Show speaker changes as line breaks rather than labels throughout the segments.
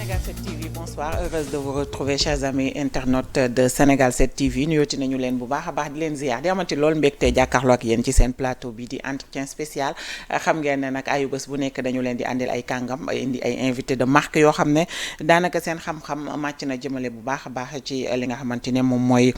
Sénégal 7 TV bonsoir, heureuse de vous retrouver chers amis internautes de Sénégal 7 TV nuyooti nañu leen bu baax a baax di leen ziar di amati lool mbégte jàkkaarloo ak yéen ci seen plateau bi di entretien spécial. xam ngeen ne nag ayu bés bu nekk dañu leen di àndil ay kàngam indi ay invité de marque yoo xam ne daanaka seen xam-xam màcc na jëmale bu baax a baax ci li nga xamante ne moom mooy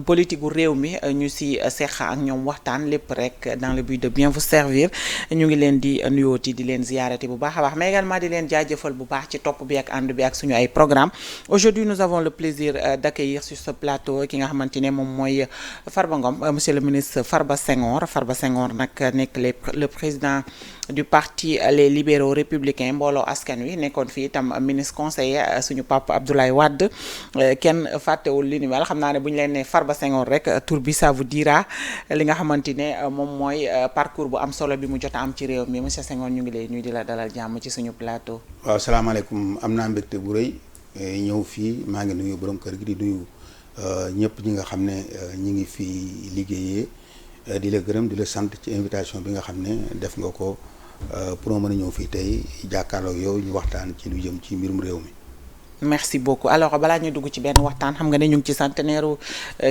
politique gu réew mi ñu si seq ak ñoom waxtaan lépp rek dans le but de bien vous servir ñu ngi leen di nuyooti di leen ziarati bu baax a baax mais également di leen jaajëfal bu baax ci topp bi ak ànd bi ak suñu ay programme. Aujourd'hui nous avons le plaisir d'accueillir sur ce plateau ki nga xamante ne moom mooy Farba Ngom monsieur le ministre Farba Senghor nag nekk le président du parti les libéraux républicains mbooloo askan wi nekkoon fii itam ministre conseiller suñu papa Abdoulaye Wade kenn fàttewul li ni mel xam naa ne bu ñu leen ne Farba Senghor rek tur bi ça vous dira li nga xamante ne moom mooy parcours bu am solo bi mu jot a am ci réew mi monsieur Senghor ñu ngi lay nuyu di la dalal jàmm ci suñu plateau.
waaw salaamaaleykum am naa mbégte bu rëy ñëw fii maa ngi nuyu borom kër gi di nuyu ñëpp ñi nga xam ne ñi ngi fii liggéeyee di la gërëm di la sant ci invitation bi nga xam ne def nga ko pour ma mën a ñëw fii tey jàkkaarloo yow ñu waxtaan ci lu jëm ci mbirum réew mi.
merci beaucoup alors balaa ñu dugg ci benn waxtaan xam nga ne ñu ngi ci centenaire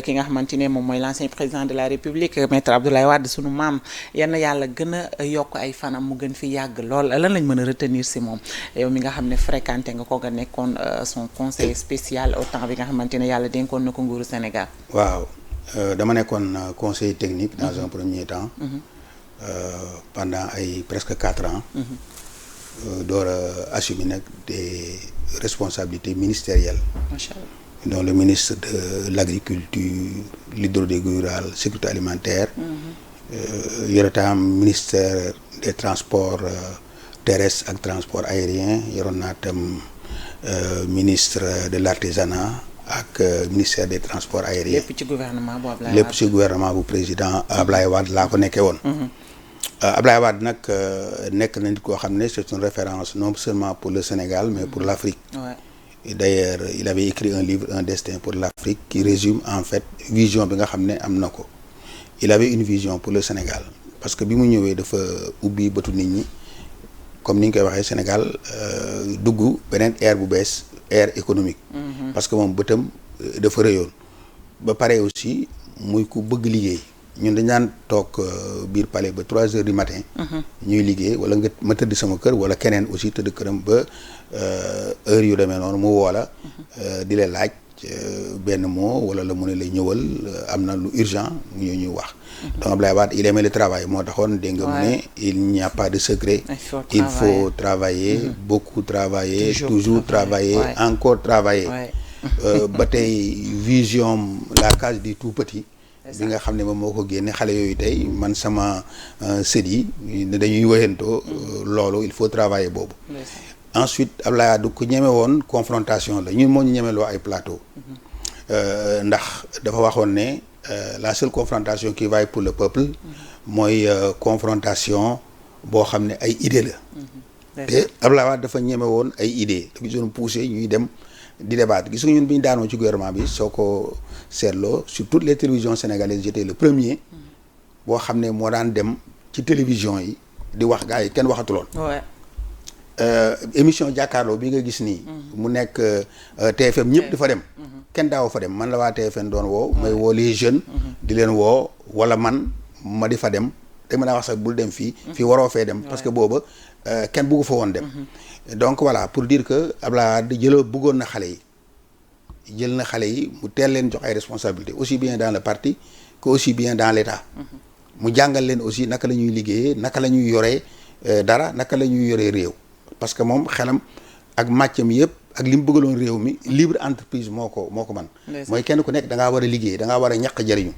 ki nga xamante ne moom mooy l'ancien président de la république maître Abdoulaye Wade sunu maam yenn yàlla gën a yokk ay fanam mu gën fi yàgg lool lan lañ mën a retenir si moom yow mi nga xam ne fréquenté nga ko nga nekkoon son conseiller spécial au temps bi nga xamante ne yàlla dénkoon na ko nguuru Sénégal. waaw
dama nekkoon conseiller technique dans un premier temps. Pendant ay presque 4 ans. door a assumer nag des responsabilités ministérielles. Macha Allah. Dont le ministre de l'agriculture, l'hydraulique rurale, sécurité alimentaire. Yore tam ministère des transports terrestres ak transport aérien yoroon naa tam ministre de l'artisanat ak ministère des transports aériens.
lépp ci gouvernement bu Ablaye Wade.
lépp ci gouvernement bu président Ablaye Wade laa ko nekkee woon. Ablaye Wade nag nekk na nit koo xam ne c'est une référence non seulement pour le Sénégal mais pour l'Afrique. Ouais. Et d'ailleurs il avait écrit un livre Un destin pour l'Afrique qui résume en fait vision bi nga xam ne am na ko. Il avait une vision pour le Sénégal parce que bi mu ñëwee dafa ubbi bëtu nit ñi comme ni ñu koy waxee Sénégal dugg beneen ère bu bees ère économique. Parce que moom bëtam dafa rëyoon. ba pare aussi muy ku bëgg liggéey. ñun dañ daan toog biir palais ba 3 heures du matin. ñuy liggéey wala nga ma tëdd sama kër wala keneen aussi tëdd këram ba heure yu demee noonu mu woo la di la laaj benn mot wala la mu ne lay ñëwal am na lu urgent mu ñuy wax. donc Abdoulaye Wade il aimait le travail moo taxoon dégg nga mu ne il n'y a pas de secret. il faut travailler beaucoup travailler toujours travailler encore travailler. ba tey vision la case du tout petit. bi nga xam ne moom moo ko génne xale yooyu tey man sama sët yi dañuy wéyantoo loolu il faut travailler boobu. Ensuite Abdoulaye Wade ku ñeme woon confrontation la ñun moo ñu ñemeloo ay plateau. Ndax dafa waxoon ne la seule confrontation qui vaille pour le peuple. mooy confrontation boo xam ne ay idée la. te Abdoulaye Wade dafa ñeme woon ay idées dafa doon poussé ñuy dem. di débattre gis nga ñun bi ñu daanoo ci gouvernement bi soo ko seetloo sur toutes les télévisions sénégalaises j'étais le premier boo xam ne moo daan dem ci télévision yi di wax gars yi kenn waxatuloon. émission jàkkaarloo bi nga gis nii. mu nekk TFM ñëpp di fa dem. kenn daaw fa dem man la waa TFM doon woo. may woo les jeunes. di leen woo wala man ma di fa dem te mën naa wax sax bul dem fii. fii waroo fee dem parce que booba kenn buggu fa woon dem. donc voilà pour dire que Abdoulaye Wade bëggoon na xale yi jël na xale yi mu teel leen jox ay responsabilités aussi bien dans le parti que aussi bien dans l'État. mu jàngal leen aussi naka la ñuy liggéeyee naka la ñuy yoree dara naka la ñuy yoree réew. parce que moom xelam ak màccam yëpp ak li mu bëggaloon réew mi libre entreprise moo ko man mooy kenn ku nekk da ngaa war a liggéey da ngaa war a ñàkk jariñu.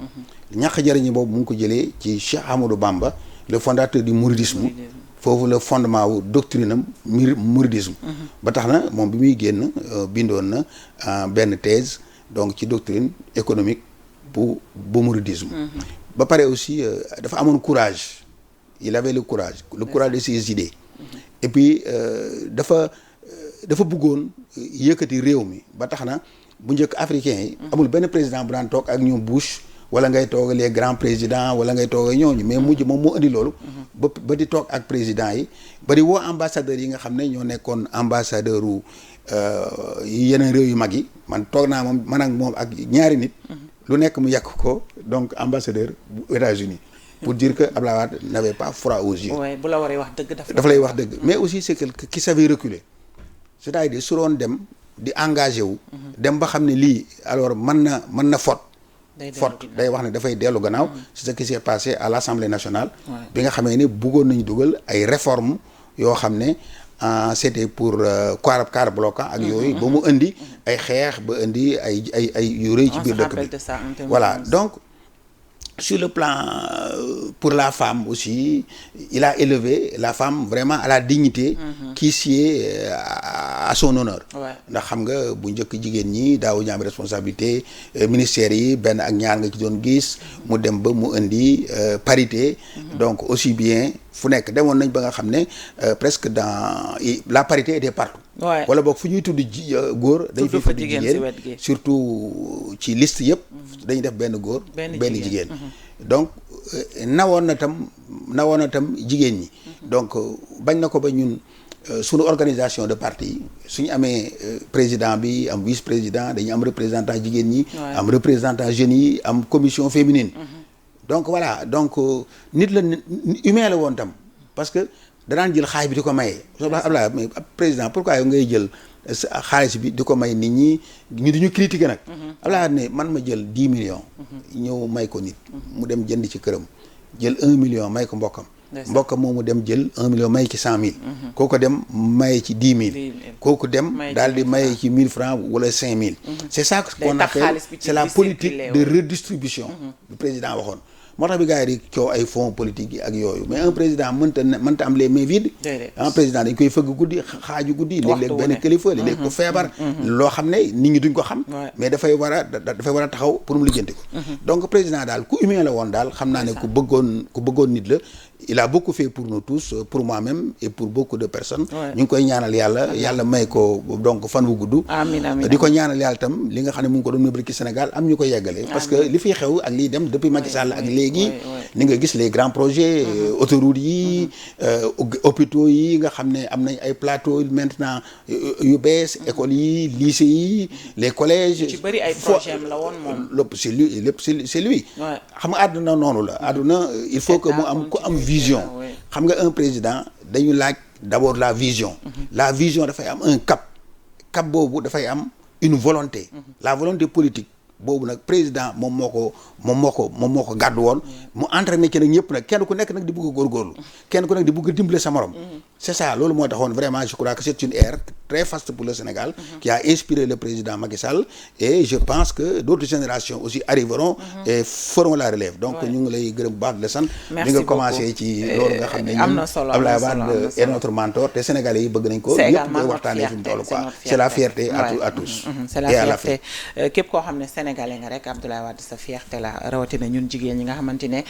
ñàkk jariñu boobu mu ngi ko jëlee ci Cheikh Ahmadou Bamba le fondateur du mouridisme. foofu la fondement wu doctrine am mouridisme. ba tax na moom bi muy génn bindoon na benn thèse donc ci doctrine économique bu mouridisme. ba pare aussi dafa amoon courage il avait le courage de ses idées. et puis dafa bëggoon yëkkati réew mi ba tax na bu njëkk africain yi. amul benn président bu daan toog ak ñoom Bush wala ngay toog les grands présidents wala ngay toog ñooñu mais mujj moom moo indi loolu. ba di toog ak président yi ba di woo ambassadeurs yi nga xam ne ñoo nekkoon ambassadeur u yeneen réew yu mag yi man toog naa moom man ak moom ak ñaari nit. lu nekk mu yàq ko donc ambassadeur bu États-Unis pour dire que Abdoulaye Wade n'avait pas froid aux yeux.
waaye bu la waree wax dëgg
dafa lay wax dëgg mais aussi c'est quelqu'un qui savait reculer c'est-à-dire su doon dem di engagé wu. dem ba xam ne lii alors mën na faute. day wax ne dafay dellu gannaaw. c'est ce qui s'est passé à l'Assemblée nationale. bi nga xamee ne bëggoon nañu dugal ay réformes yoo xam ne c'était pour quart bloquant ak yooyu. ba mu indi ay xeex ba indi ay yu rëy ci biir dëkk bi. voilà donc. Sur le plan pour la femme aussi, il a élevé la femme vraiment à la dignité qui sied à son honneur. ndax xam nga bu njëkk jigéen ñi daaw ñu am responsabilité ministères yi benn ak ñaar nga ci doon gis mu dem ba mu indi parité. Donc aussi bien fu nekk demoon nañ ba nga xam ne presque dans la parité était partout. wala boog fu ñuy tudd góor dañ fi tudd jigéen surtout ci liste yëpp dañuy def benn góor benn jigéen donc nawoon na tam jigéen ñi donc bañ na ko ba ñun suñu organisation de parti suñu amee président bi am vice président dañu am représentant jigéen ñi am représentant jeunes yi am commission féminine donc voilà donc nit la humain la woon tam parce que danaan jël xaalis bi di ko maye. Abdoulaye mais président pourquoi yow ngay jël xaalis bi di ko may nit ñi ñu di ñu critiquer nag. Abdoulaye ne man ma jël 10 millions. ñëw may ko nit. mu dem jënd ci këram jël 1 million may ko mbokkam. mbokkam moomu dem jël 1 million may ci 100 000. kooku dem maye ci 10 000. kooku dem daal di maye ci 1000 francs wala 5000. c'est ça qu'on appelle c'est la politique de redistribution. du président waxoon. moo tax bi gars yi di coow ay fonds politique yi ak yooyu mais un président mënta am les mains vides. un président dañ koy fëgg guddi xaaju guddi. léeg-léeg benn kilifa léeg-léeg ko feebar. loo xam ne nit ñi duñ ko xam. mais dafay war a taxaw pour mu lijjanti ko. donc président daal ku humain la woon daal xam naa ne ku bëggoon nit la. il a beaucoup fait pour nous tous pour moi-même et pour beaucoup de personnes. ñu ngi koy ñaanal yàlla may ko donc fan wu gudd. amiin di ko ñaanal yàlla itam li nga xam ne mu ngi ko doon nëbëri ci Sénégal am ñu ko yeggale. parce que li fiy xew ak liy dem depuis Macky Sall ak léegi. ni nga gis les grands projets. autoroutes yi. hôpitaux yi nga xam ne am nañ ay plateaux maintenant yu bees. écoles yi lycées yi les collèges.
ci bëri ay projets la woon moom.
lépp c'est lui. xam nga àdduna noonu la àdduna il faut que mu am ku am vision. xam nga un président dañu laaj d'abord la vision. La vision dafay am un cap boobu dafay am une volonté. La volonté politique boobu nag président moom moo ko gàddu woon. mu entraîné ci nag ñëpp nag kenn ku nekk nag di bëgg a góorgóorlu. kenn ku nekk di bëgg a dimbale sa morom. c'est ça loolu moo taxoon vraiment je crois que c'est une ère très faste pour le Sénégal. Qui a inspiré le président Macky Sall. Et je pense que d'autres générations aussi arriveront. Et feront la relève. Donc ñu ngi lay gërëm bu baax de la sant.
merci
beaucoup nga commencé ci loolu nga xam ne ñun Abdoulaye Wade est notre mentor te Sénégalais yi bëgg nañ ko.
c'est également
ñëpp waxtaanee fi mu toll quoi. C'est la fierté à tous.
c'est la fierté képp koo xam ne Sénégalais nga rek Abdoulaye Wade sa fierté la rawatina ñun jigéen ñi nga xamante ne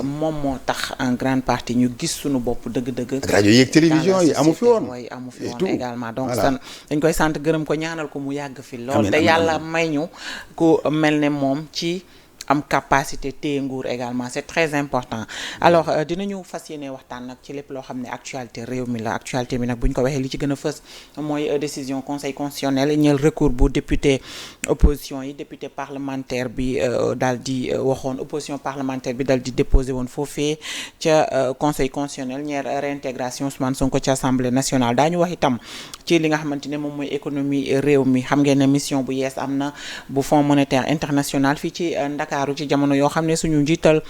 moom moo tax en grande partie ñu gis suñu bopp dëgg-dëgg.
rajo yeeg télévision yi amu fi woon
également donc dañ koy sant gërëm ko ñaanal ko mu yàgg fi lool te yàlla may ñu ku mel ne moom ci am capacité téye nguur également c'est très important alors dinañu fas yéene waxtaan nag ci lépp loo xam ne actualité réew mi la actualité bi nag bu ñu ko waxee li ci gën a fës mooy décision conseil constitutionnel ñeel recours bu député opposition yi député parlementaire bi daal di waxoon opposition parlementaire bi daal di déposé woon foofee ca conseil constitutionnel ñeel réintégration Ousmane Sonko ci assemblée nationale daañu wax itam ci li nga xamante ne moom mooy économie réew mi xam ngeen ne mission bu yees am na bu Fonds monétaire international fii ci Dakar ci jamono yoo xam ne suñu njiital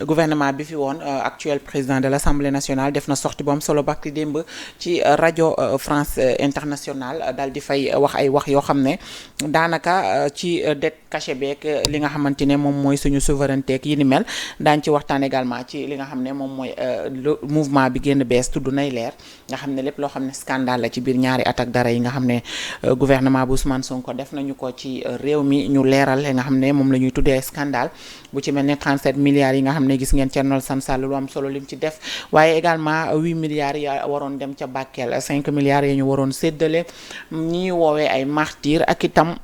gouvernement bi fi woon actuel président de l'Assemblée nationale def na sortie bu am solo bakki démb ci rajo France Internationale daal di fay wax ay wax yoo xam ne daanaka ci dette cachée beeg li nga xamante ne moom mooy suñu souveraineté ak yi ni mel daañ ci waxtaan également ci li nga xam ne moom mooy mouvement bi génn bees tudd nay leer nga xam ne lépp loo xam ne scandale la ci biir ñaari at ak dara yi nga xam ne gouvernement bu Ousmane Sonko def nañu ko ci réew mi ñu leeral li nga xam ne moom la ñuy tuddee scandale bu ci mel ne 37 milliards yi nga xam ne gis ngeen Thierno Alassane Sall lu am solo lim ci def waaye également 8 milliards ya waroon dem ca Bakel 5 milliards ya ñu waroon séddale ñi woowee ay martyrs ak itam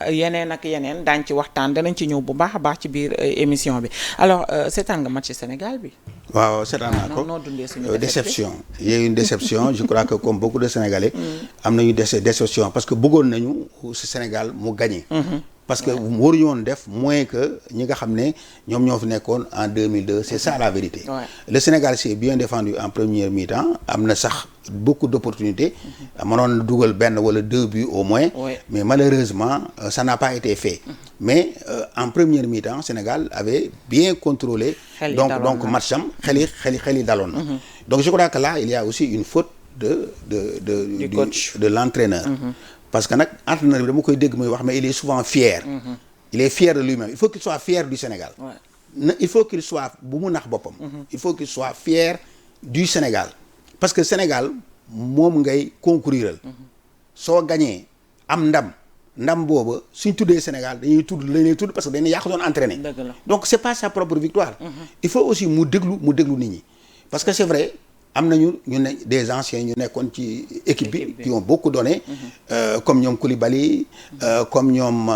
yeneen ak yeneen daañ ci waxtaan danañ ci ñëw bu baax a baax ci biir émission bi alors seetaan nga match Sénégal bi.
waaw seetaan naa ko
noo dundee suñu
déception. Il y a eu une déception je crois que comme beaucoup de Sénégalais. am nañu déception parce que bëggoon nañu Sénégal mu gagné. parce que waruñu woon def moins que ñi nga xam ne ñoom ñoo fi nekkoon en 2002 c'est ça la vérité. Le Sénégal s'est bien défendu en première mi-temps am na sax beaucoup d'opportunités. mënoon na dugal benn wala 2 buts au moins. mais malheureusement ça n'a pas été fait. mais en première mi-temps Sénégal avait bien contrôlé. donc match am xel yi daloon na. donc je crois que là il y a aussi une faute du coach de l'entraîneur. parce que nag entraîneur bi dama koy dégg muy wax mais il est souvent fier. il est fier de lui-même il faut qu'il soit fier du Sénégal. il faut qu'il soit bu mu nax boppam. il faut qu'il soit fier du Sénégal. parce que Sénégal moom ngay concourir. soo gañee am ndam booba suñ tuddee Sénégal dañuy tudd parce que dañuy yàq doon entraîner. donc c'est pas sa propre victoire. il faut aussi mu déglu nit ñi parce que c'est vrai. am nañu ñu ne des anciens ñu nekkoon ci équipe bi qui ont beaucoup donné. comme ñoom Koulibaly. comme ñoom.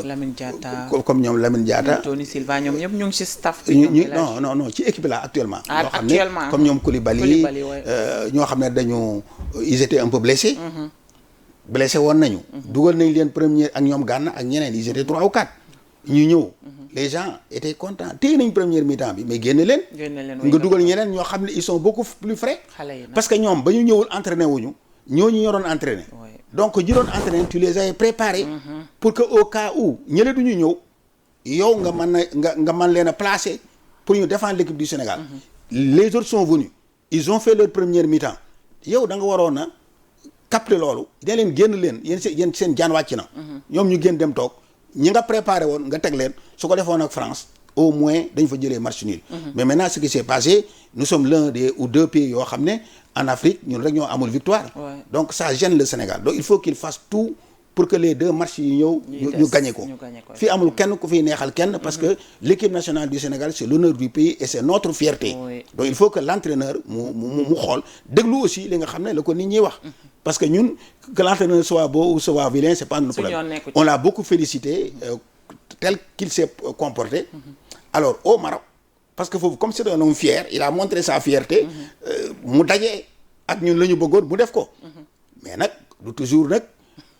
Lamine Diatta
comme ñoom Lamine Diatta.
Tony Silva ñoom ñëpp ñu ngi ci staff.
non ci équipe là actuellement.
actuellement
ñoo xam ne comme ñoom Koulibaly. ñoo xam ne ils étaient un peu blessés. blessés woon nañu. dugal nañ leen première ak ñoom Gana ak ñeneen ils étaient 3 ou 4. ñu ñëw. les gens étaient contents téye nañ première mi-temps bi mais génne leen nga dugal ñeneen ñoo xam ne ils sont beaucoup plus frais parce que ñoom ba ñu ñëwul entraîné wuñu ñooñu ñoo doon entraîné donc ñi doon entraîné tu les avais préparés pour que au cas où ñële du ñu ñëw yow nga mën leen a placer pour ñu défendre l'équipe du Sénégal les autres sont venus ils ont fait leur première mi-temps yow da nga waroon a capter loolu da leen génn leen yéen seen jaan wàcc na ñoom ñu génn dem toog ñi nga préparé woon nga teg leen su ko defoon ak France au moins dañ fa jëlee match nul. mais maintenant ce qui s'est passé nous sommes l'un des ou 2 pays yoo xam ne en Afrique ñun rek ñoo amul victoire. donc ça gêne le Sénégal donc il faut qu'il fasse tout pour que les 2 matchs yi ñëw. ñu gagné ko fii amul kenn ku fiy neexal kenn. parce que l'équipe nationale du Sénégal c'est l'honneur du pays et c'est notre fierté. donc il faut que l'entraîneur mu xool déglu aussi li nga xam ne la ko nit ñi wax. parce que ñun que l'entraîneur soit beau ou soit vilain c'est pas notre problème. On l'a beaucoup félicité tel qu'il s'est comporté. Alors au Maroc parce que foofu comme c'est un homme fier il a montré sa fierté. mu daje ak ñun la ñu bëggoon mu def ko. mais nag du toujours nag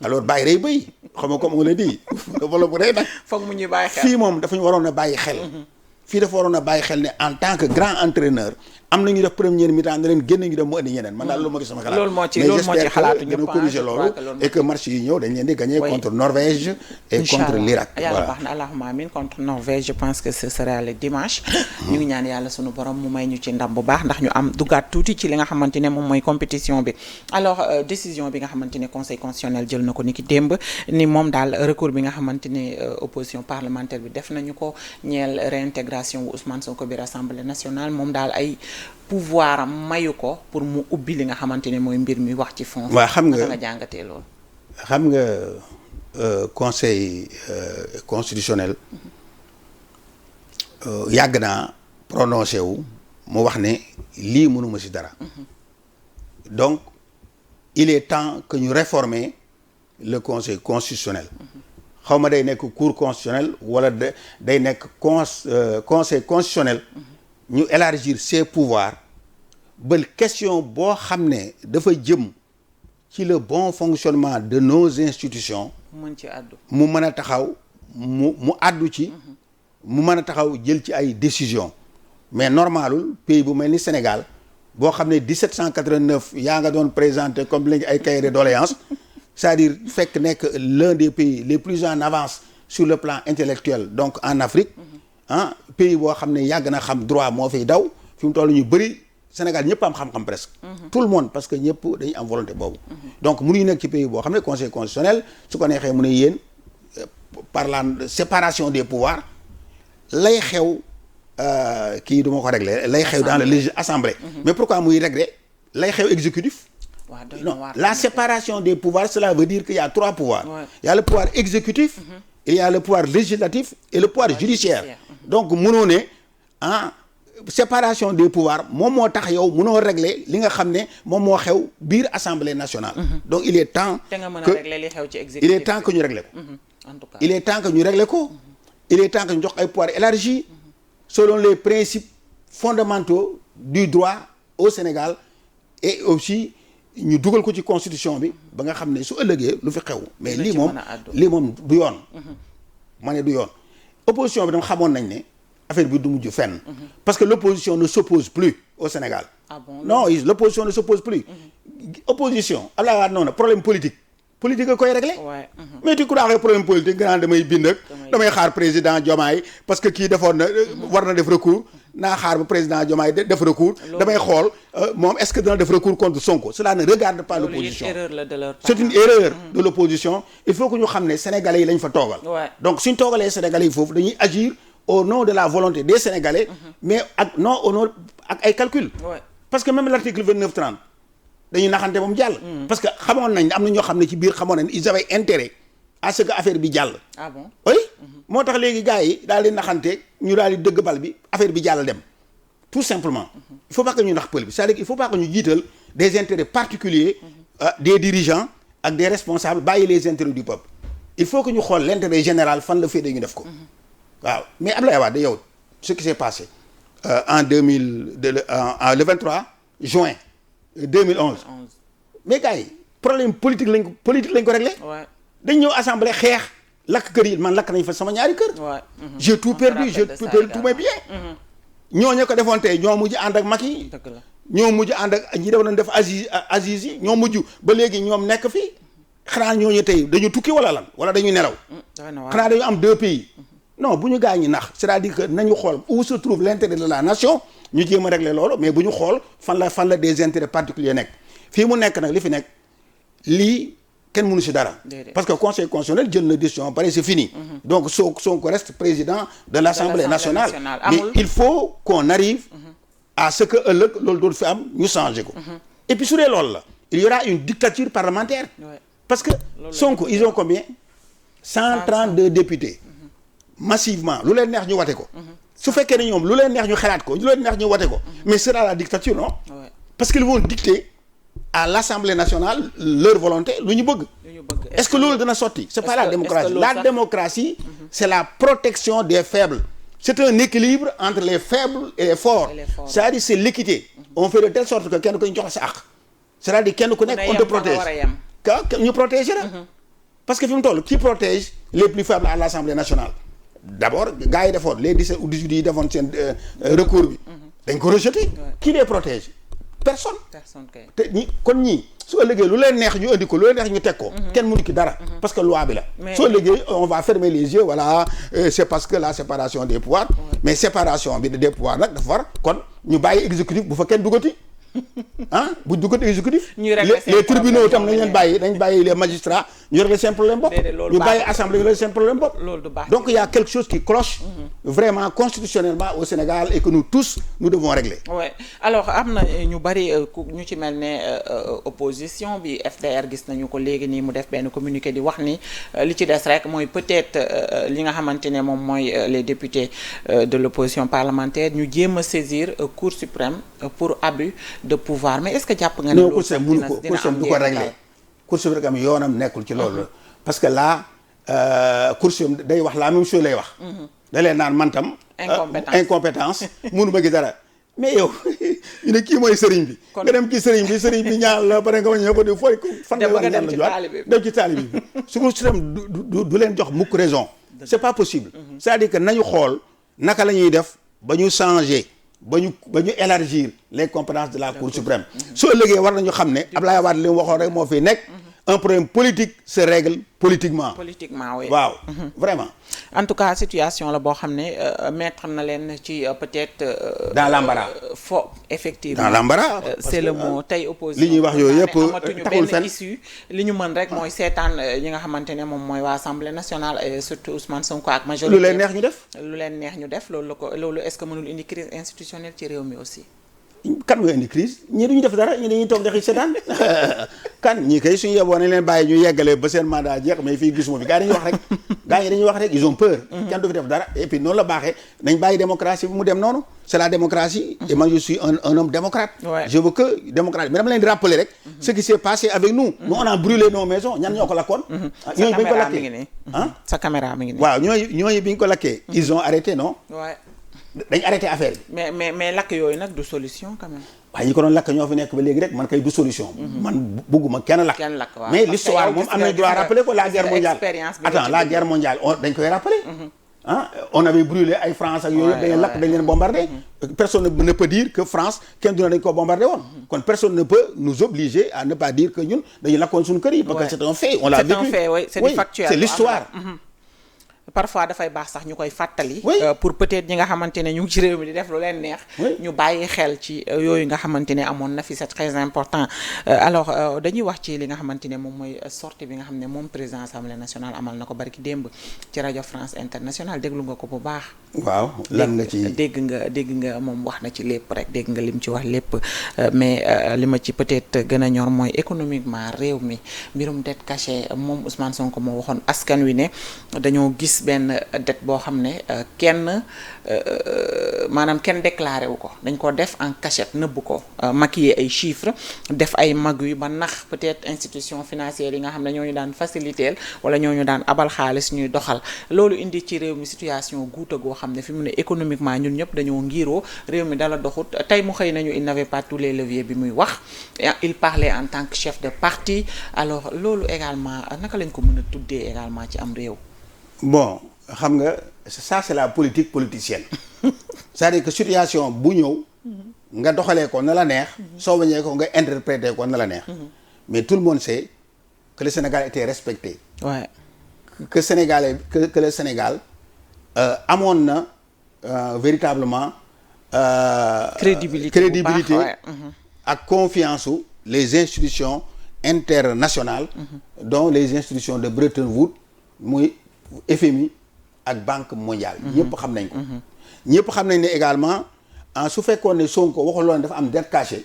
alors bàyyi rey bëy xam nga comme on l'a dit wala bu rey nag.
foog mu ñuy bàyyi xel
fii moom dafa ñu waroon a bàyyi xel. fii dafa waroon a bàyyi xel ne en tant que grand entraîneur am na ñu def première mi-temps ne leen génn ñu dem mu indi ñeneen man daal loolu moo gis sama xalaat.
loolu moo ci xalaatu ñëpp
dina corriger loolu et que match yi ñëw dañ leen di gagner contre Norvège et contre l'Irak.
yàlla baax na allahumma amin contre Norvège je pense que ce sera le dimanche. ñu ngi ñaan yàlla sunu borom mu may ñu ci ndam bu baax ndax ñu am dugaat tuuti ci li nga xamante ne moom mooy compétition bi. alors décision bi nga xamante ne conseil constitutionnel jël na ko ni ki démb ni moom daal recours bi nga xamante ne opposition parlementaire bi def nañu ko ñeel réintégration Ousmane Sonko biir Assemblée nationale moom daal ay pouvoir am mayu ko pour mu ubbi li nga xamante ne mooy mbir mi wax ci fond.
waaw xam nga
jàngatee loolu.
xam nga conseil constitutionnel yàgg naa prononcé wu mu wax ne lii mënuma ci dara. donc il est temps que ñu réformer le conseil constitutionnel. xaw ma day nekk cour constitutionnel wala day nekk conseil constitutionnel. ñu élargir ses pouvoirs ba question boo xam ne dafa jëm ci le bon fonctionnement de nos institutions. mu mën a taxaw mu àddu ci. mu mën a taxaw jël ci ay décisions. mais normalul pays bu mel ni Sénégal boo xam ne 1789 yaa nga doon présenté comme léegi ay cahier de doléances c'est-à-dire fekk nekk l'un des pays les plus en avance sur le plan intellectuel donc en Afrique. pays boo xam ne yàgg na xam droit moo fiy daw fi mu toll ñu bëri Sénégal ñëpp am xam-xam presque. tout le monde parce que ñëpp dañuy am volonté boobu. donc mënuñu nekk ci pays boo xam ne conseil constitutionnel su ko neexee mu ne yéen par la séparation des pouvoirs lay xew kii du ma ko régler lay xew dans le assemblée. mais pourquoi muy régler lay xew exécutif. non la séparation des pouvoirs cela veut dire qu'il y a 3 pouvoirs. Il y a le pouvoir exécutif. Il y a le pouvoir législatif et le pouvoir judiciaire. donc mënoo ne séparation des pouvoirs moom moo tax yow mënoo régler li nga xam ne moom moo xew biir assemblée nationale. donc il est temps
te nga mën a régler li xew ci exécutif
il est temps que ñu régler ko.
en tout cas
il est temps que ñu régler ko. il est temps que ñu jox ay pouvoirs élargis selon les principes fondamentaux du droit au Sénégal et aussi ñu dugal ko ci constitution bi ba nga xam ne su ëllëgee lu fi xew. mais lii moom du yoon. ma ne du yoon opposition bi dama xamoon nañ ne affaire bi du mujj fenn. parce que l'opposition ne s'oppose plus au Sénégal.
Ah bon,
non l'opposition ne s'oppose plus. opposition Abdoulaye Wade noonu problème politique a koy réglé. mais tu crois que problème politique nga naan damay bind ak damay xaar président Diomaye parce que kii defoon na war na def recours naa xaar ba président Diomaye def recours damay xool moom est-ce que dana def recours contre Sonko. Cela ne regarde pas l'opposition. C'est une erreur de l'opposition. Il faut que ñu xam ne sénégalais yi lañ fa toogal. donc suñ toogalee sénégalais yi foofu dañuy agir au nom de la volonté des sénégalais. mais ak non au nom ak ay calcul. parce que même l'article 29-30 dañuy naxante ba mu jàll. parce que xamoon nañ am na ñoo xam ne ci biir xamoon nañ ils avaient intérêt à ce que affaire bi jàll.
ah bon
oui moo tax léegi gars yi daal di naxante ñu daal di dëgg bal bi affaire bi jàll dem tout simplement. il faut pas que ñu nax pël bi c'est-à-dire il faut pas que ñu jiital des intérêts particuliers des dirigeants ak des responsables bàyyi les intérêts du peuple. il faut que ñu xool l'intérêt général fan la féetee ñu def ko. waaw mais Abdoulaye Wade yow ce qui s'est passé le 23 juin 2011. mais gars yi problème politique lañ ko réglé. dañ ñëw assemblée xeex lakk kër yi man lakk nañ fa sama ñaari kër. j'ai tout perdu j'ai perdu tous mes biens. ñooñu ko defoon tey ñoo mujj ànd ak Macky. ñoo mujj ànd ak ñi doon def Aziz yi ñoo mujj ba léegi ñoom nekk fii xanaa ñooñu tey dañu tukki wala lan wala dañu nelaw. xanaa dañu am 2 pays. non bu ñu gaa ñi nax c'est-à-dire que nañu xool où se trouve l'intérêt de la nation ñu jéem a régler loolu mais bu ñu xool fan la des intérêts particuliers nekk fii mu nekk nag li fi nekk lii kenn mënu si dara. parce que conseil constitutionnel jël na décision pare c'est fini. donc Sonko reste président de l'Assemblée nationale. mais il faut qu'on arrive à ce que ëllëg loolu dootu fi am ñu changer ko. et puis su dee loolu la il y aura une dictature parlementaire. parce que Sonko ils ont combien 132 députés. massivement lu leen neex ñu wate ko. su fekkee ne ñoom lu leen neex ñu xalaat ko lu leen neex ñu wate ko mais sera la dictature non. parce qu'ils vont dicter à l'Assemblée nationale leur volonté lu ñu bëgg. est-ce que loolu dana sotti. c'est pas la démocratie la démocratie c'est la protection des faibles. c'est un équilibre entre les faibles et les forts. c'est-à-dire c'est l'équité. on fait de telle sorte que kenn ku ñu jox la sa àq. c'est-à-dire kenn ku nekk on te protège. ñu protéger la. parce que fi mu toll qui protège les plus faibles à l'Assemblée nationale. d'abord gars yi defoon les 17 ou 18 yi defoon seen recours bi. dañ ko rejeté. qui les protège. personne te kon ñii su ëllëgee lu leen neex ñu indi ko lu leen neex ñu teg ko. kenn mënu ki dara. parce que loi bi la. soo ëllëgee on va fermer les yeux voilà c'est parce que la séparation des pouvoirs. mais séparation bi des pouvoirs nag dafa war kon ñu bàyyi exécutif bu fa kenn duggati. bu duggati exécutif. les tribunaux itam nañ bàyyi les magistrats ñu régler seen problème bopp. ñu bàyyi assemblée ñu régler seen problème bopp. donc il y a quelque chose qui cloche. vraiment constitutionnellement au Sénégal et que nous tous nous devons régler.
ouais alors am na ñu bari ñu ci mel ne opposition bi FDR gis nañu ko léegi nii mu def benn communiqué di wax ni li ci des rek mooy peut-être li nga xamante ne moom mooy les députés de l'opposition parlementaire ñu jéem a saisir Cour suprême pour abus de pouvoir mais est-ce que jàpp nga ne loolu dina am
du ko régler Cour suprême yoonam nekkul ci loolu parce que là Cour suprême day wax la même chose lay wax da leen naan man tam incompétence mënu ma gi dara mais yow ñu ne kii mooy sëriñ bi nga dem ci sëriñ bi ñaan la pare nga ma ñëw ko di fooy fan nga war a ñaan la jowaat dem ci taalibe bi su Cour suprême du leen jox mukk raison c'est pas possible c'est-à-dire que nañu xool naka la ñuy def ba ñu changer ba ñu élargir les compétences de la Cour suprême soo ëllëgee war nañu xam ne Abdoulaye Wade li mu waxoon rek moo fi nekk un problème politique se règle politiquement
oui
waaw vraiment
en tout cas situation la boo xam ne mettre na leen ci peut-être
dans l'embarras
effectivement
dans l'embarras
c'est le mot tey opposition
li ñuy wax yooyu yëpp
amatuñu benn issue li ñu mën rek mooy seetaan ñi nga xamante ne moom mooy waa Assemblée nationale et surtout Ousmane Sonko ak majorité
lu leen neex ñu def loolu est-ce que mënul indi crise institutionnelle ci réew mi aussi kan nga indi crise ñii duñu def dara ñii dañuy toog dexi seetaan kan ñii kay suñu yeboo nañ leen bàyyi ñu yeggalee ba seen mandat jeex mais fii gisuma fi gars yi dañuy wax rek ils ont peur. kenn du fi def dara et puis noonu la baaxee nañ bàyyi démocratie bi mu dem noonu c'est la démocratie. et man je suis un homme démocrate. je veux que démocratie mais dama leen di rappeler rek. ce qui s'est passé avec nous. nous on a brûlé nos maisons ñan ñoo ko lakkoon. ñooñu bi ñu ko lakkee
sa caméra mi ngi nii.
waaw ñooñu bi ñu ko lakkee. ils ont arrêté non. dañ arrêté affaire bi.
mais lakk yooyu nag du solution quand même.
waaye ñi ko doon lakk ñoo fi nekk ba léegi rek man kay du solution. man bugguma kenn lakk.
waaw
mais l'histoire moom am nañ droit rappeler ko la guerre mondiale. attends la guerre mondiale dañ koy rappeler. on avait brûlé ay France ak yooyu yëpp dañ leen lakk dañ leen bombardé. personne ne peut dire que France kenn du ne dañ ko bombardé woon. kon personne ne peut nous obliger à ne pas dire que ñun dañu lakkoon suñu kër yi. parce que c'est un fait on l'a vécu.
c'est un fait oui c'est du factuel.
c'est l'histoire.
parfois dafay baax sax ñu koy fàttali. pour peut-être ñi nga xamante ne ñu ngi ci réew mi di def lu leen neex. ñu bàyyi xel ci yooyu nga xamante ne amoon na fi c'est très important. alors dañuy wax ci li nga xamante ne moom mooy sortie bi nga xam ne moom président assemblée nationale amal na ko barki démb ci rajo France Internationale déglu nga ko bu baax.
waaw lan nga ci
dégg nga moom wax na ci lépp rek dégg nga lim ci wax lépp mais li ma ci peut-être gën a ñor mooy économiquement réew mi mbirum dette cachée moom Ousmane Sonko moo waxoon askan wi ne dañoo gis benn dette boo xam ne maanaam kenn déclaré wu ko dañ ko def en cachette nëbb ko maquiller ay chiffres def ay magu ba nax peut-être institution financière yi nga xam ne ñooñu daan faciliter wala ñooñu daan abal xaalis ñuy doxal loolu indi ci réew mi situation guuta goo xam ne fi mu ne économiquement ñun ñëpp dañoo ngiroo réew mi dala doxut tey mu xëy nañu il n'avait pas tous les leviers bi muy wax il parlait en tant que chef de parti alors loolu également naka lañ ko mën a tuddee également ci am réew.
bon xam nga ça c'est la politique politicienne c'est-à-dire que situation bu ñëw nga doxalee ko na la neex soo bañee ko nga interpréter ko na la neex mais tout le monde sait que le Sénégal était respecté que le Sénégal amoon na véritablement crédibilité ak confiance su les institutions internationales dont les institutions de Bretton Woods muy FMI ak Banque mondiale. ñëpp xam nañ ko. ñëpp xam nañ ne également su fekkoon ne Sonko waxul woon dafa am dette cachée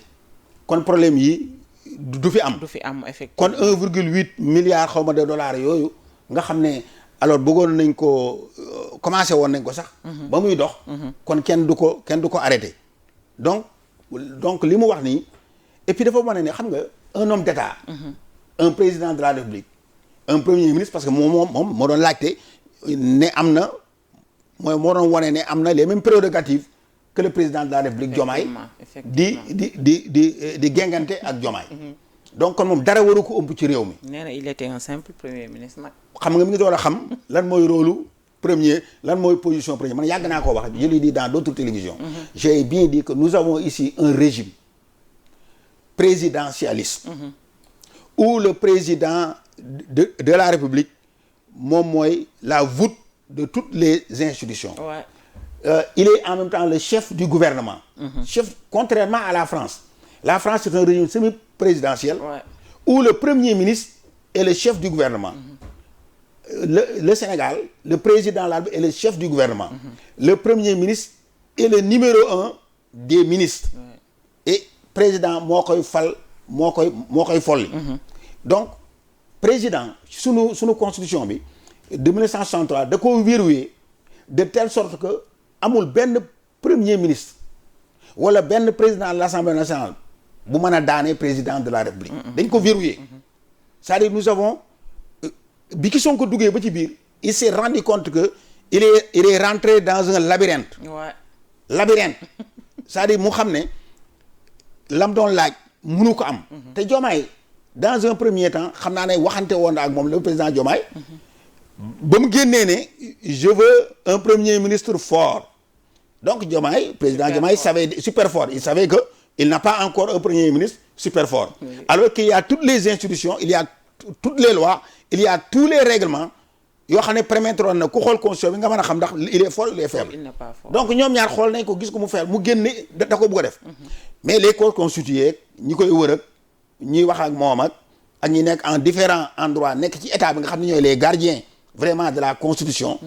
kon problème yi du fi am.
du fi am effectivement
kon 1,8 milliard xaw ma de dollars yooyu nga xam ne alors bëggoon nañ ko commencé woon nañ ko sax. ba muy dox. kon kenn du ko arrêté. donc li mu wax nii et puis dafa wane ne xam nga un homme d'État. un président de la République. un premier ministre parce que moom moo doon laajte ne am na moo doon wane ne am na les mêmes prérogatives que le président de la République Diomaye di gengante ak Diomaye donc kon moom dara waru ko ëmb ci réew mi.
nee na il était un simple premier ministre nag.
xam nga mi ngi door a xam lan mooy rôle premier lan mooy position premier man yàgg naa koo wax je l'ai dit dans d'autres télévisions. j'ai bien dit que nous avons ici un régime présidentialiste. où le président de la République moom mooy la voûte de toutes les institutions. Il est en même temps le chef du gouvernement. Chef, contrairement à la France. La France c'est un régime semi-présidentiel où le premier ministre est le chef du gouvernement. Le Sénégal, le président là est le chef du gouvernement. Le premier ministre est le numéro 1 des ministres. Et président moo koy fal moo koy folli. Donc président sunu constitution bi de 1963 da ko verrouillé de telle sorte que amul benn premier ministre wala benn président de l'Assemblée nationale bu mën a daane président de la République. dañ ko verrouillé. c'est-à-dire nous avons bi ki Sonko duggee ba ci biir il s'est rendu compte que il est rentré dans un labyrinthe. labyrinthe c'est-à-dire mu xam ne lam doon laaj mënu ko am. te Diomaye dans un premier temps xam naa ne waxante woon ak moom le président Diomaye ba mu génnee ne je veux un premier ministre fort donc Diomaye président Diomaye savait super fort il savait que il n'a pas encore un premier ministre super fort alors qu'il y a toutes les institutions il y a toutes les lois il y a tous les règlements yoo xam ne permettre woon na ku xool constitution bi nga mën a xam ndax il est fort il est faible donc ñoom ñaar xool nañ ko gis ko mu faible mu génne da ko bëgg a def mais les corps constitués ñi koy wër ak ñuy wax ak moom ak ñi nekk en différents endroits nekk ci état bi nga xam ne ñooy les gardiens vraiment de la constitution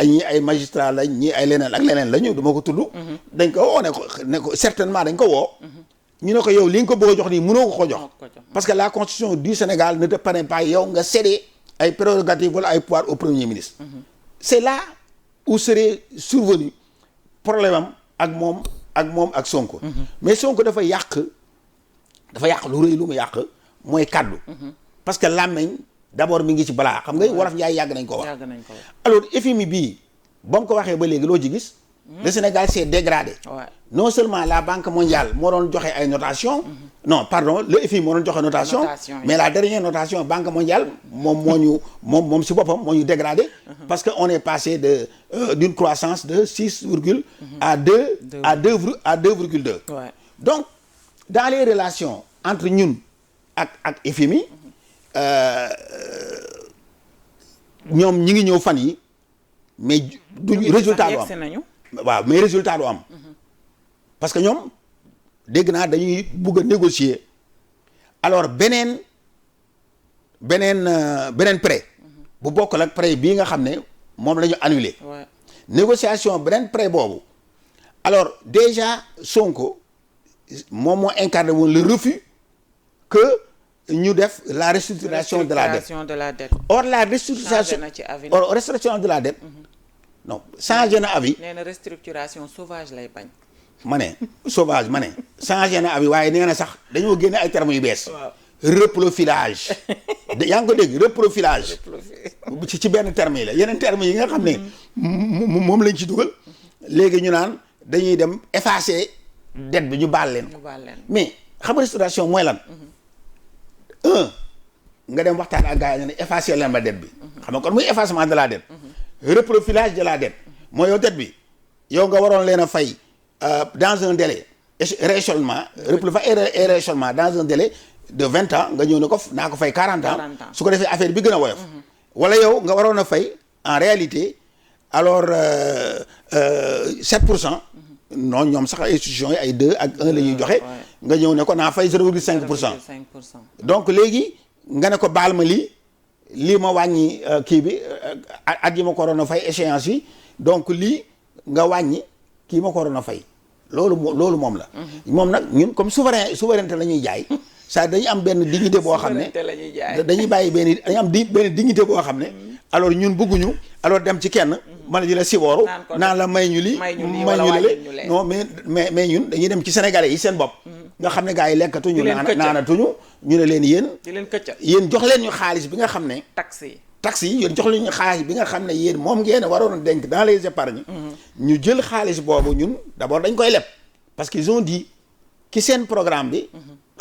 ñi ay magistrats lañ ñi ay leneen ak leneen la ñu dama ko tudd dañ ko woo ne ko certainement dañ ko woo ñu ne ko yow li nga ko bëgg a jox nii mënoo ko jox parce que la constitution du Sénégal ne te permet pas yow nga céder ay prérogatives wala ay pouvoir au premier ministre. C'est là où serait survenu problème am ak moom ak Sonko. mais Sonko dafa yàq lu rëy lu mu yàq mooy kaddu. parce que làmmeñ d'abord mi ngi ci balaa xam nga wolof Njaay yàgg nañ ko wax. alors FMI bii ba mu ko waxee ba léegi loo ci gis. le Sénégal s'est dégradé. non seulement la Banque mondiale moo doon joxe ay notation non pardon le FMI moo doon joxe notation mais la dernière notation Banque mondiale moom si boppam moo ñu dégradé. parce que on est passé d'une croissance de 6 à 2,2. donc dans les relations entre ñun ak FMI ñoom ñi ngi ñëw fan yi mais du résultat du am waaw mais résultat du am parce que ñoom dégg naa dañuy bugg a négocier alors beneen prêt bu bokkul ak prêt bii nga xam ne moom la ñu annulé négociation beneen prêt boobu alors déjà Sonko moom moo incarné woon le refus que ñu def la restructuration de la dette or la restructuration de la dette non changé na avis.
nee na restructuration sauvage lay bañ.
ma ne changé na avis waaye nee na sax dañoo génne ay termes yu bees. reprofilage. yaa ngi ko dégg reprofilage. ci benn terme yi la yeneen termes yi nga xam ne moom lañ ci dugal. léegi ñu naan dañuy dem effacer dette bi ñu baal leen. mais xam nga restauration mooy lan. nga dem waxtaan ak gars yi nga ne effacer leen ma dette bi. xam nga kon muy effacement de la dette. reprofilage de la dette mooy yow dette bi yow nga waroon leen a fay dans un délai rééchelonnement rééchelonnement dans un délai de 20 ans nga ñëw ne ko naa ko fay 40 ans su ko defee affaire bi gën a woyof wala yow nga waroon a fay en réalité alors 7% non ñoom sax institutions yi ay 2 ak 1 la ñuy joxe nga ñëw ne ko naa fay 0,5% donc léegi nga ne ko baal ma lii ma wàññi kii bi at yi ma ko waroon a fay échéance yi donc lii nga wàññi kii ma ko waroon a fay loolu moom la. moom nag ñun comme souveraineté la ñuy jaay ça dañuy am benn dignité boo xam ne dañuy bàyyi dañuy am benn dignité boo xam ne alors ñun bëgguñu alors dem ci kenn mën a di la sibooru naan la may ñu li non mais ñun dañuy dem ci sénégalais yi seen bopp nga xam ne gars yi lekkatuñu naanatuñu ñu ne leen yéen jox leen ñu xaalis bi nga xam ne taxes yi yéen jox leen ñu xaalis bi nga xam ne yéen moom ngeen waroon a denc dans les épargnes ñu jël xaalis boobu ñun d'abord dañ koy leb parce qu'ils ont dit ki seen programme bi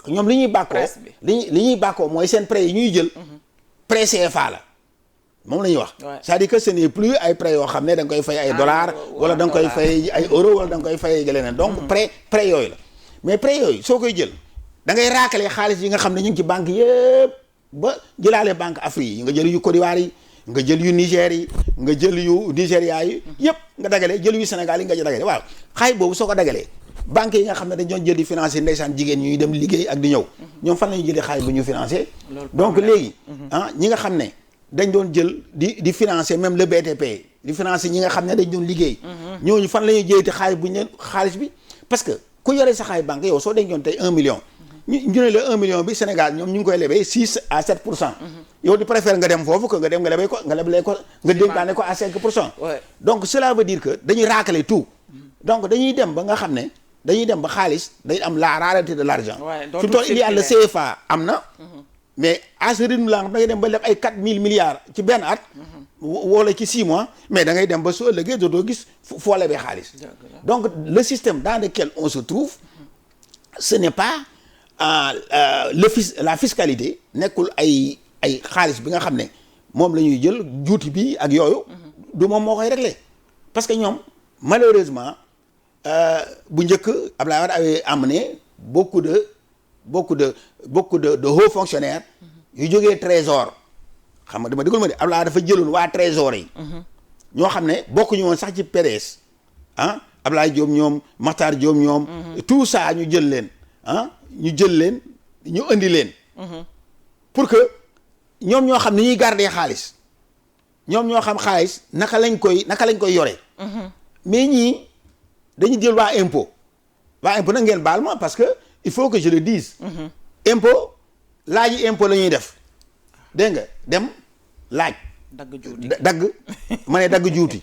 ñoom li ñuy bàkkoo mooy seen prêt yi ñuy jël prêt CFA la moom la ñuy wax c'est-à-dire que ce n'est plus ay prêt yoo xam ne da nga koy fay ay dollars wala da nga koy fay ay euros wala da nga koy fay leneen donc prêt yooyu la mais prêt yooyu soo koy jël da ngay raakale xaalis yi nga xam ne ñu ngi ci banque yëpp ba jëlaale banque Afrique yi nga jël yu Côte d'Ivoire yi nga jël yu Niger yi nga jël yu Nigéria yi yëpp nga dagale jël yu Sénégal yi nga dagale waaw xaalis boobu soo ko dagalee banques yi nga xam ne dañ doon jël di financer ndeysaan jigéen ñuy dem liggéey ak di ñëw ñoom fan la ñuy jëlee xaalis bu ñu financer donc léegi ñi nga xam ne dañ doon jël di financer même le BTP di financer ñi nga xam ne dañ doon liggéey ñooñu fan la ñuy jëlee xaalis bu ñu leen xaalis bi parce que ku yore sa xaalis banque yow soo dencoon tey 1 million ñu ne la 1 million bi Sénégal ñoom ñu ngi koy lebee 6 à 7%. yow di préfère nga dem foofu que nga dem nga lebee ko nga dénkaane ko à 5%. donc cela veut dire que dañuy raakale tout. donc dañuy dem ba nga xam ne dañuy dem ba xaalis day am la rareté de l'argent. fi mu toll il y a le CFA am na. mais à ce rythme là da ngay dem ba leb ay 4000 milliards ci benn at. wala ci 6 mois mais da ngay dem ba soo ëllëgee dootoo gis foo lebee xaalis. donc le système dans lequel on se trouve ce n'est pas la fiscalité nekkul ay xaalis bi nga xam ne moom la ñuy jël juuti bi ak yooyu. du moom moo koy régler parce que ñoom malheureusement bu njëkk Abdoulaye Wade avait amené beaucoup de hauts fonctionnaires yu jógee trésor xam nga dama déglu ma de Abdoulaye dafa jëloon waa trésor yi. ñoo xam ne bokkuñu woon sax ci PDS Abdoulaye Diop ñoom Makhtar Diop ñoom. tout ça ñu jël leen ñu indi leen. pour que ñoom ñoo xam ni ñuy garder xaalis ñoom ñoo xam xaalis naka lañ koy yore. mais ñii dañuy jël waa impôt nag ngeen baal ma parce que il faut que je le dise. impôt laaji impôt la ñuy def dégg nga dem laaj. dagg ma ne dagg juuti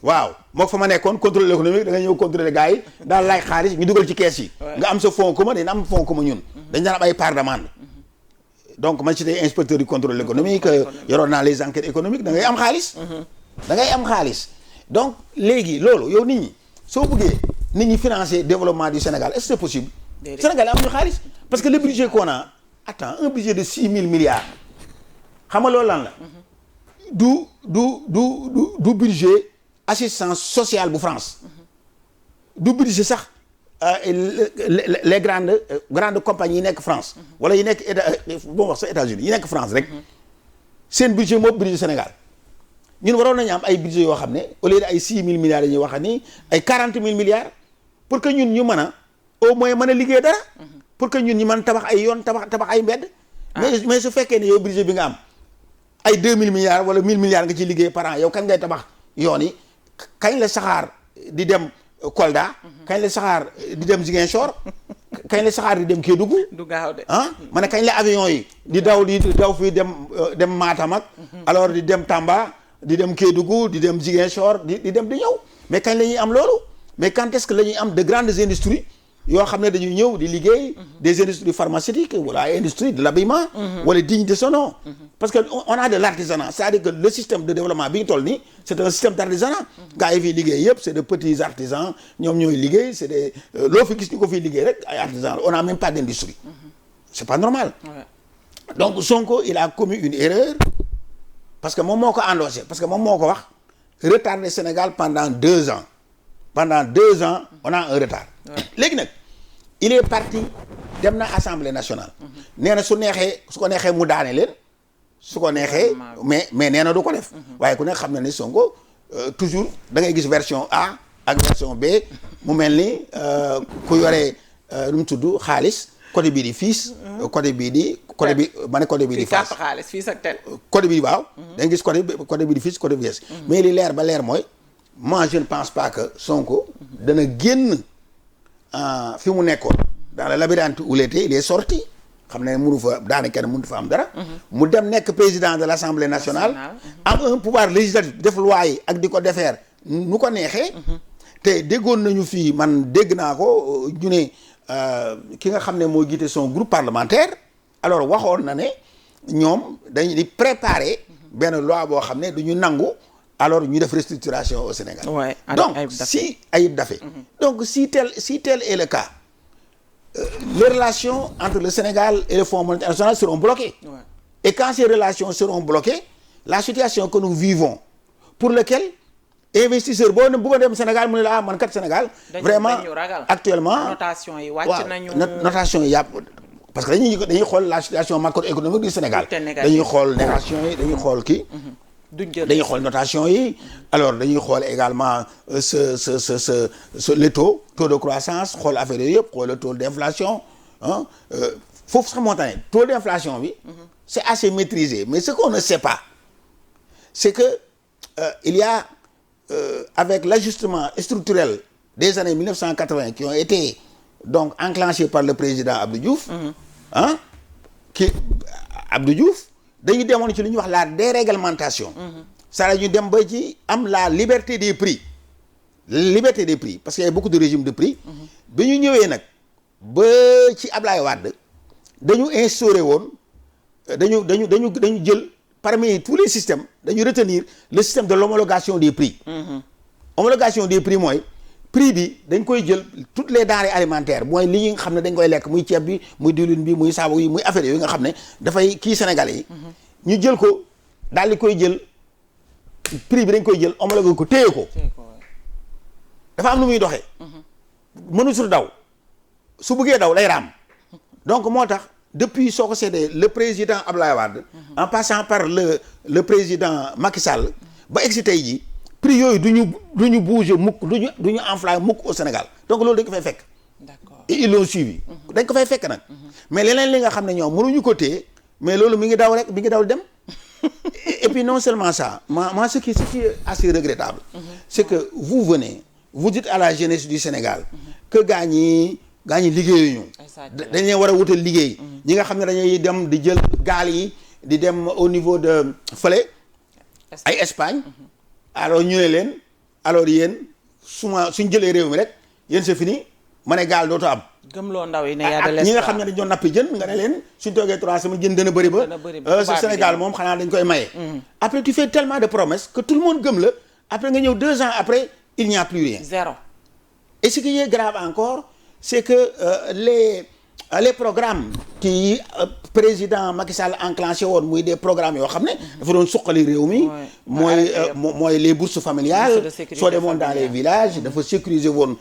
waaw moo fa ma nekkoon contrôle économique da nga ñëw contrôler gars yi daal laaj xaalis ñu dugal ci kees yi. nga am sa fonds commun dañu am fonds commun ñun. dañ daan am ay part d'amende. donc man j'étais inspecteur du contrôle économique yoroon naa les enquêtes économiques da ngay am xaalis. da ngay am xaalis donc léegi loolu yow nit ñi soo bëggee nit ñi financer développement du Sénégal est-ce que c'est possible. Sénégal am ñu xaalis parce que le budget qu'on a attends un budget de 6 000 milliards xam nga loolu lan la. du budget assistance sociale bu France. du budget sax les grandes compagnies yi nekk France. wala yi nekk bon wax sax États-Unis yi nekk France rek. seen budget moo budget Sénégal ñun waroon nañu am ay budget yoo xam ne au lieu de ay 6 000 milliards yi ñuy wax ni ay 40 000 milliards pour que ñun ñu mën a au moins mën a liggéey dara. pour que ñun ñu mën tabax ay yoon tabax ay mbedd. mais su fekkee ne yow budget bi nga am. ay 2000 milliards wala 1000 milliards nga ciy liggéey par an yow kañ ngay tabax yoon yi kañ la saxaar di dem Kolda. kañ la saxaar di dem Ziguinchor. kañ la saxaar di dem Kédougou.
du gaaw de
ma ne kañ la avion yi di daw fii dem Matam ak. alors di dem Tamba di dem Kédougou di dem Ziguinchor di dem di ñëw mais kañ la ñuy am loolu mais quand est-ce que la ñuy am de grandes industries yoo xam ne dañuy ñëw di liggéey. des industries pharmaceutiques wala ay industries de l'habillement. wala digne de son nom. parce que on a de l'artisanat c'est-à-dire que le système de développement bi ñu toll nii c'est un système d'artisanat. gars yi fiy liggéey yëpp c'est de petits artisans ñoom ñooy liggéey c'est des loo fi gis ñu ko fiy liggéey rek ay artisans on n'a même pas d'industrie. c'est pas normal. donc Sonko il a commis une erreur parce que moom moo ko endossé parce que moom moo ko wax retarder Sénégal pendant 2 ans. pendant 2 ans on a un retard. léegi nag il est parti dem na assemblée nationale. nee na su ko neexee mu daane leen su ko neexee. mais nee na du ko def. waaye ku nekk xam na ne Sonko toujours da ngay gis version A ak version B mu mel ni ku yore nu mu tudd xaalis côté bii di fiis. côté bii di côté bi ma ne côté bii di faas
xaalis fiis ak tel.
côté bii waaw. da ngay gis côté bii di fiis côté bi des. mais li leer ba leer mooy. moi je ne pense pas que Sonko dana génn fi mu nekkoon dans le labyrinthe où il était il est sorti xam ne mënu fa daanaka kenn mënu fa am dara. mu dem nekk président de l'Assemblée nationale. am un pouvoir législatif def loi yi ak di ko defeer nu ko neexee. te déggoon nañu fii man dégg naa ko ñu ne ki nga xam ne moo jiite son groupe parlementaire alors waxoon na ne ñoom dañu di préparer benn loi boo xam ne du ñu nangu. alors ñu def restructuration au Sénégal. Ouais, donc si Ayib Daffé. Donc si tel est le cas les relations entre le Sénégal et le Fonds monétaire international seront bloquées. Ouais. Et quand ces relations seront bloquées la situation que nous vivons pour lequel investisseur boo ne bëgg a dem Sénégal mu ne la man kat Sénégal. vraiment actuellement
notation yi wàcc nañu.
notation yi yàpp parce que dañuy xool la situation macroéconomique du Sénégal. dañuy xool notation yi dañuy xool kii. dañuy xool notation yi alors dañuy xool également le taux de croissance xool affaire yooyu yëpp xool le taux d'inflation ah foofu sax moo tax ne taux d'inflation bi c'est assez maîtrisé mais ce qu'on ne sait pas c'est que il y a avec l'ajustement structurel des années 1980 qui ont été donc enclenchés par le président Abdou Diouf Abdou Diouf dañu demoon ci lu ñuy wax la déréglementation. ça ñu dem ba ci am la liberté des prix parce qu'il y a beaucoup de régimes de prix. bi ñu ñëwee nag ba ci Ablaye Wade dañu instauré woon dañu jël parmi tous les systèmes dañu retenir le système de l'homologation des prix. homologation des prix mooy prix bi dañ koy jël toutes les denrées alimentaires mooy li nga xam ne dañ koy lekk muy ceeb bi muy diwlin bi muy saabu yi muy affaire yooyu nga xam ne dafay kii Sénégalais yi. ñu jël ko daal di koy jël prix bi dañ koy jël homologué ko téye ko. dafa am nu muy doxee. mënu sur daw su bëggee daw lay raam donc moo tax depuis soo ko seetee le président Abdoulaye Wade. en passant par le président Macky Sall ba egsi tey jii. prix yooyu du ñu bouger mukk du ñu enflammé mukk au Sénégal donc loolu dañ ko fay fekk. D'accord. Et ils l'ont suivi. dañ ko fay fekk nag. mais leneen li nga xam ne ñoom mënuñu ko téye mais loolu mi ngi daw rek mi ngi daw dem. et puis non seulement ça moi ce qui est assez regrettable. c'est que vous venez vous dites à la jeunesse du Sénégal. que gars ñi gaa ñi liggéeyuñu. dañ leen war a wutal liggéey. ñi nga xam ne dañuy dem di jël gaal yi di dem au niveau de fële ay Espagne. alors ñu ne leen alors yéen suñ jëlee réew mi rek yéen c'est fini ma ne gaal dootoo am.
gëmloo ndaw yi ne yaa de
ak ñi nga xam ne dañ doon nappi jën nga ne leen suñ toogee 3 semaines jën dana bëri ba ce Sénégal moom xanaa dañ koy maye. après tu fais tellement de promesses que tout le monde gëm la après nga ñëw 2 ans après il n'y a plus rien.
Zéro.
Et ce qui est grave encore c'est que les programmes qui président Macky Sall enclenché woon muy des programmes yoo xam ne dafa doon suqali réew mi mooy les bourses familiales soo demoon dans les villages dafa sécuriser woon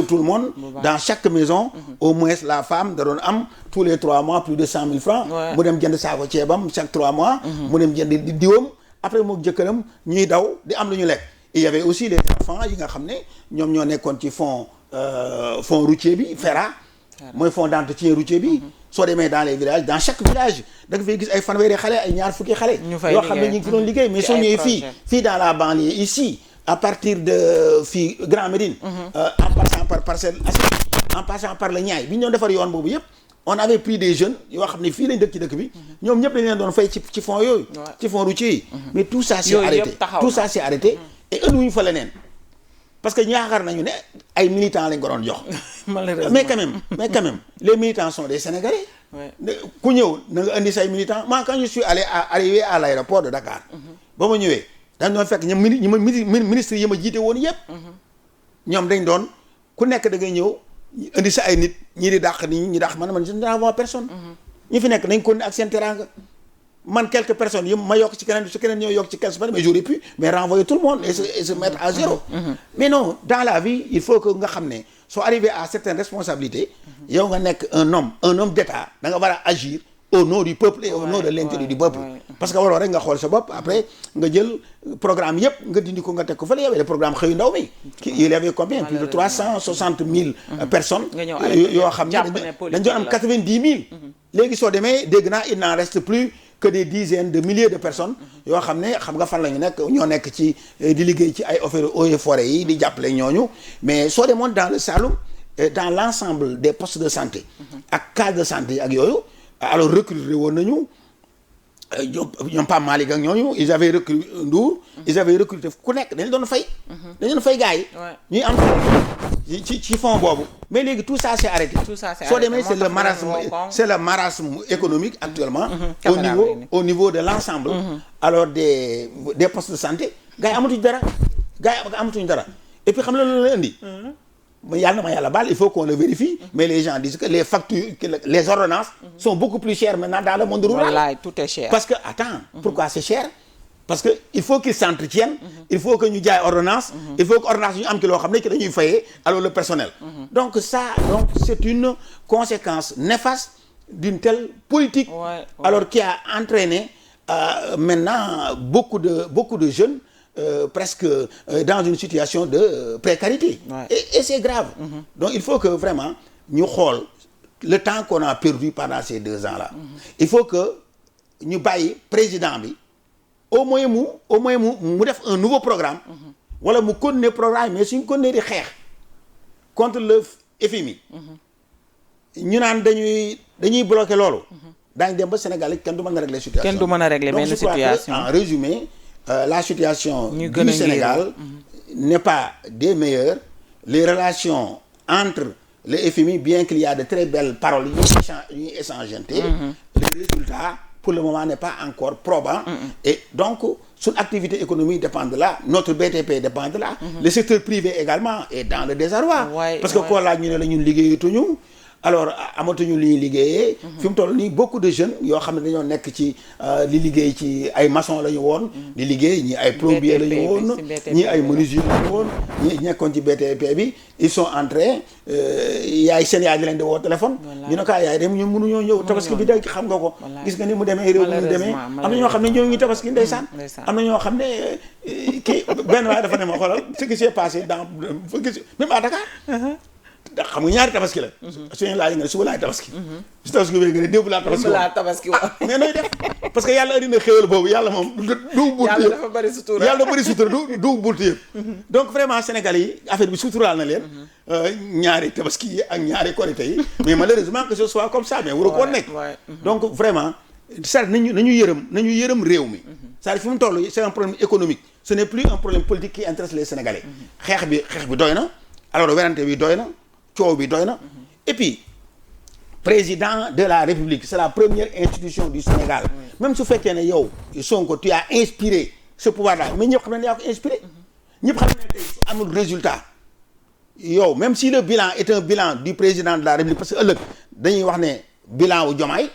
tout le monde dans chaque maison au moins la femme da doon am tous les 3 mois plus de 100 000 francs mu dem jënd saako ceebam chaque 3 mois mu dem jënd di diwam après mook jëkkëram ñuy daw di am lu ñu lekk. Il y avait aussi les enfants yi nga xam ne ñoom ñoo nekkoon ci fonds routier bi FERA mooy fonds d'entretien routier bi soo demee dans les villages dans chaque village da nga fay gis ay fanweeri xale ay ñaar fukki xale yoo xam ne ñu ngi fi doon liggéey mais soo ñëwee fii dans la banlieue ici à partir de fii Grand Médine en passant par Parcelles Assainies en passant par le Niayes bi ñu doon defar yoon boobu yëpp on avait pris des jeunes yoo xam ne fii lañ dëkk ci dëkk bi ñoom ñëpp dañ leen doon fay ci fonds yooyu ci fonds routier yi mais tout ça s'est arrêté et ënduwuñu fa leneen parce que yaakaar nañu ne ay militants lañ ko doon jox. malheureusement mais quand même les militants sont des Sénégalais. ku ñëw na nga indi say militants moi quand je suis arrivé à l'aéroport de Dakar. ba ma ñëwee dañ doon fekk ministre yi ma jiite woon yëpp. ñoom dañ doon ku nekk da ngay ñëw indi sa ay nit ñi di dàq ñi dàq man je ne renvoie personne. ñi fi nekk nañ ko ak seen teraanga. man quelques personnes yi ma yokk ci keneen su keneen ñoo yokk ci quelques personnes mais j'aurais pu mais renvoyer tout le monde et se mettre à zéro. Mais non dans la vie il faut que nga xam ne soo arrivé à certaines responsabilités yow nga nekk un homme d'État da nga war a agir au nom du peuple et au nom de l'intérêt du peuple. Parce que waroo rek nga xool sa bopp après nga jël programme yëpp nga dindi ko nga teg ko fële yow le programme xëyu ndaw mi. il y avait combien plus de 360 000 personnes. yoo xam ne dañ doon am 90 000. léegi soo demee dégg naa il n'en reste plus que des dizaines de milliers de personnes yoo xam ne xam nga fan la ñu nekk ñoo nekk ci di liggéey ci ay affaires eaux et forêts yi di jàppale ñooñu mais soo demoon dans le Saloum dans l'ensemble des postes de santé ak case de santé ak yooyu alors recruté woon nañu ñoom Pape Malick ak ñooñu ils avaient recruté Ndour ils avaient recruté ku nekk dañu doon fay gars yi ñuy am ci fond boobu mais léegi tout ça s'est arrêté soo demee c'est le marasme économique actuellement au niveau de l'ensemble alors des postes de santé gars yi amatuñ dara et puis xam la loolu la indi yàlla na ma yàlla baal il faut qu'on le vérifie mais les gens disent que les factures les ordonnances sont beaucoup plus chères maintenant dans le monde rural.
Voilà, tout est cher.
Parce que attends pourquoi c'est cher parce que il faut qu'ils s'entretiennent il faut que ñu jaay ordonnance il faut que ordonnance ñu am ci loo xam ne que dañuy fayee alors le personnel donc c'est une conséquence néfaste d'une telle politique alors qui a entraîné maintenant beaucoup de jeunes presque dans une situation de précarité et c'est grave donc il faut que vraiment ñu xool le temps qu'on a perdu pendant ces 2 ans là il faut que ñu bàyyi président bi au moins mu def un nouveau programme wala mu continuer programme mais suñ continuer di xeex contre le FMI ñu naan dañuy bloquer loolu daañu dem ba Sénégal kenn du mën a régler situation
kenn du mën a régler benn situation
en résumé la situation du Sénégal n'est pas des meilleures les relations entre le FMI bien qu'il y a de très belles paroles ñuy échangeanté les résultats pour le moment n'est pas encore probant et donc suñu activité économique dépend de là notre BTP dépend de là le secteur privé également est dans le désarroi parce que koo laaj ñu ne la ñun liggéeyatuñu alors amatuñu li ñuy liggéeyee fi mu toll nii beaucoup de jeunes yoo xam ne dañoo nekk ci li liggéey ci ay maçon la ñu woon di liggéey ñi ay plombier la ñu woon ñi ay menuisier la ñu woon ñi nekkoon ci BTP bi ils sont en train yaay seen yaay di leen di woo téléphone ñu ne ko yaay dem ñu mënuñoo ñëw tabaski bi day xam nga ko gis nga ni mu demee réew mi mu demee am na ñoo xam ne ñoo ngi tabaski ndeysaan am na ñoo xam ne kii benn waaye dafa ne ma xoolal ce qui s'est passé dans même à Dakar ndax xam nga ñaari tabaski la. suñu laaj nga ne suba laay tabaski. su tabaski bi nga ne démb laa tabaski mais nooy def parce que yàlla indi na xéwal boobu yàlla moom du bultu yëpp
yàlla dafa bëri sutura
yàlla dafa bëri sutura du bultu yëpp. donc vraiment Sénégal yi affaire bi suturaal na leen. ñaari tabaski yi ak ñaari korité yi mais malheureusement que ce soit comme ça mais waru ko nekk. donc vraiment c'est-à-dire nañu yërëm réew mi. c'est-à-dire fi mu toll c'est un problème économique ce n'est plus un problème politique qui intéresse les Sénégalais. xeex bi doy na alors werante bi doy na coow bi doy na et puis président de la République c'est la première institution du Sénégal même su fekkee ne yow Sonko tu as inspiré ce pouvoir là mais ñëpp xam ne yaa ko inspiré ñëpp xam ne tey su amul résultat yow même si le bilan est un bilan du président de la République parce que ëllëg dañuy wax ne bilan wu Diomaye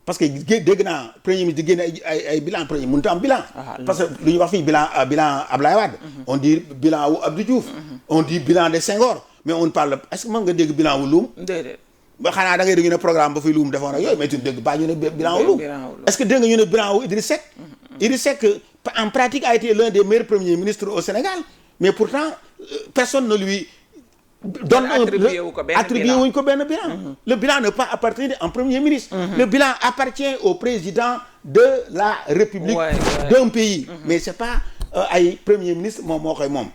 parce que dégg naa premier ministre di génne ay bilan premier mënut a am bilan parce que lu ñuy wax fii bilan Abdoulaye Wade on dit bilan wu Abdou Diouf on dit bilan de Senghor mais on parle est-ce que mën nga dégg bilan wu Loum
déedéet
ba xanaa da ngay dégg ñu ne programme ba fi Loum defoon ak yooyu mais tu dégg ba ñu ne bilan wu Loum est-ce que dégg nga ñu ne bilan wu Idriss Seck Idriss Seck en pratique a été l'un des meilleurs premiers ministres au Sénégal mais pourtant personne ne lui donne attribué wuñ ko benn bilan le bilan ne pas appartenir en premier ministre le bilan appartient au président de la République d'un pays mais c'est pas ay premier ministre moom moo koy moom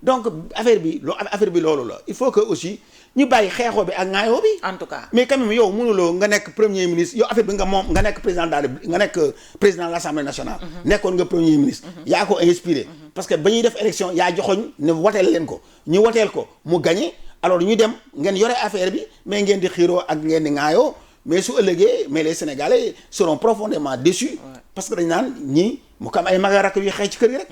donc affaire bi loolu la il faut que aussi ñu bàyyi xeexoo bi ak ŋaayoo bi
en tout cas
mais quand même yow mënuloo nga nekk premier ministre yow affaire bi nga moom nga nekk président de la République nga nekk président de l'Assemblée nationale nekkoon nga premier ministre yaa ko inspiré parce que ba ñuy def élection yaa joxoñ ne woteel leen ko ñu woteel ko mu gagné alors ñu dem ngeen yore affaire bi mais ngeen di xiiroo ak ngeen di ŋaayoo mais su ëllëgee mais les Sénégalais seront profondément déçus parce que dañ naan ñii mu kam ay mag a rakk yu xëy ci kër gi rek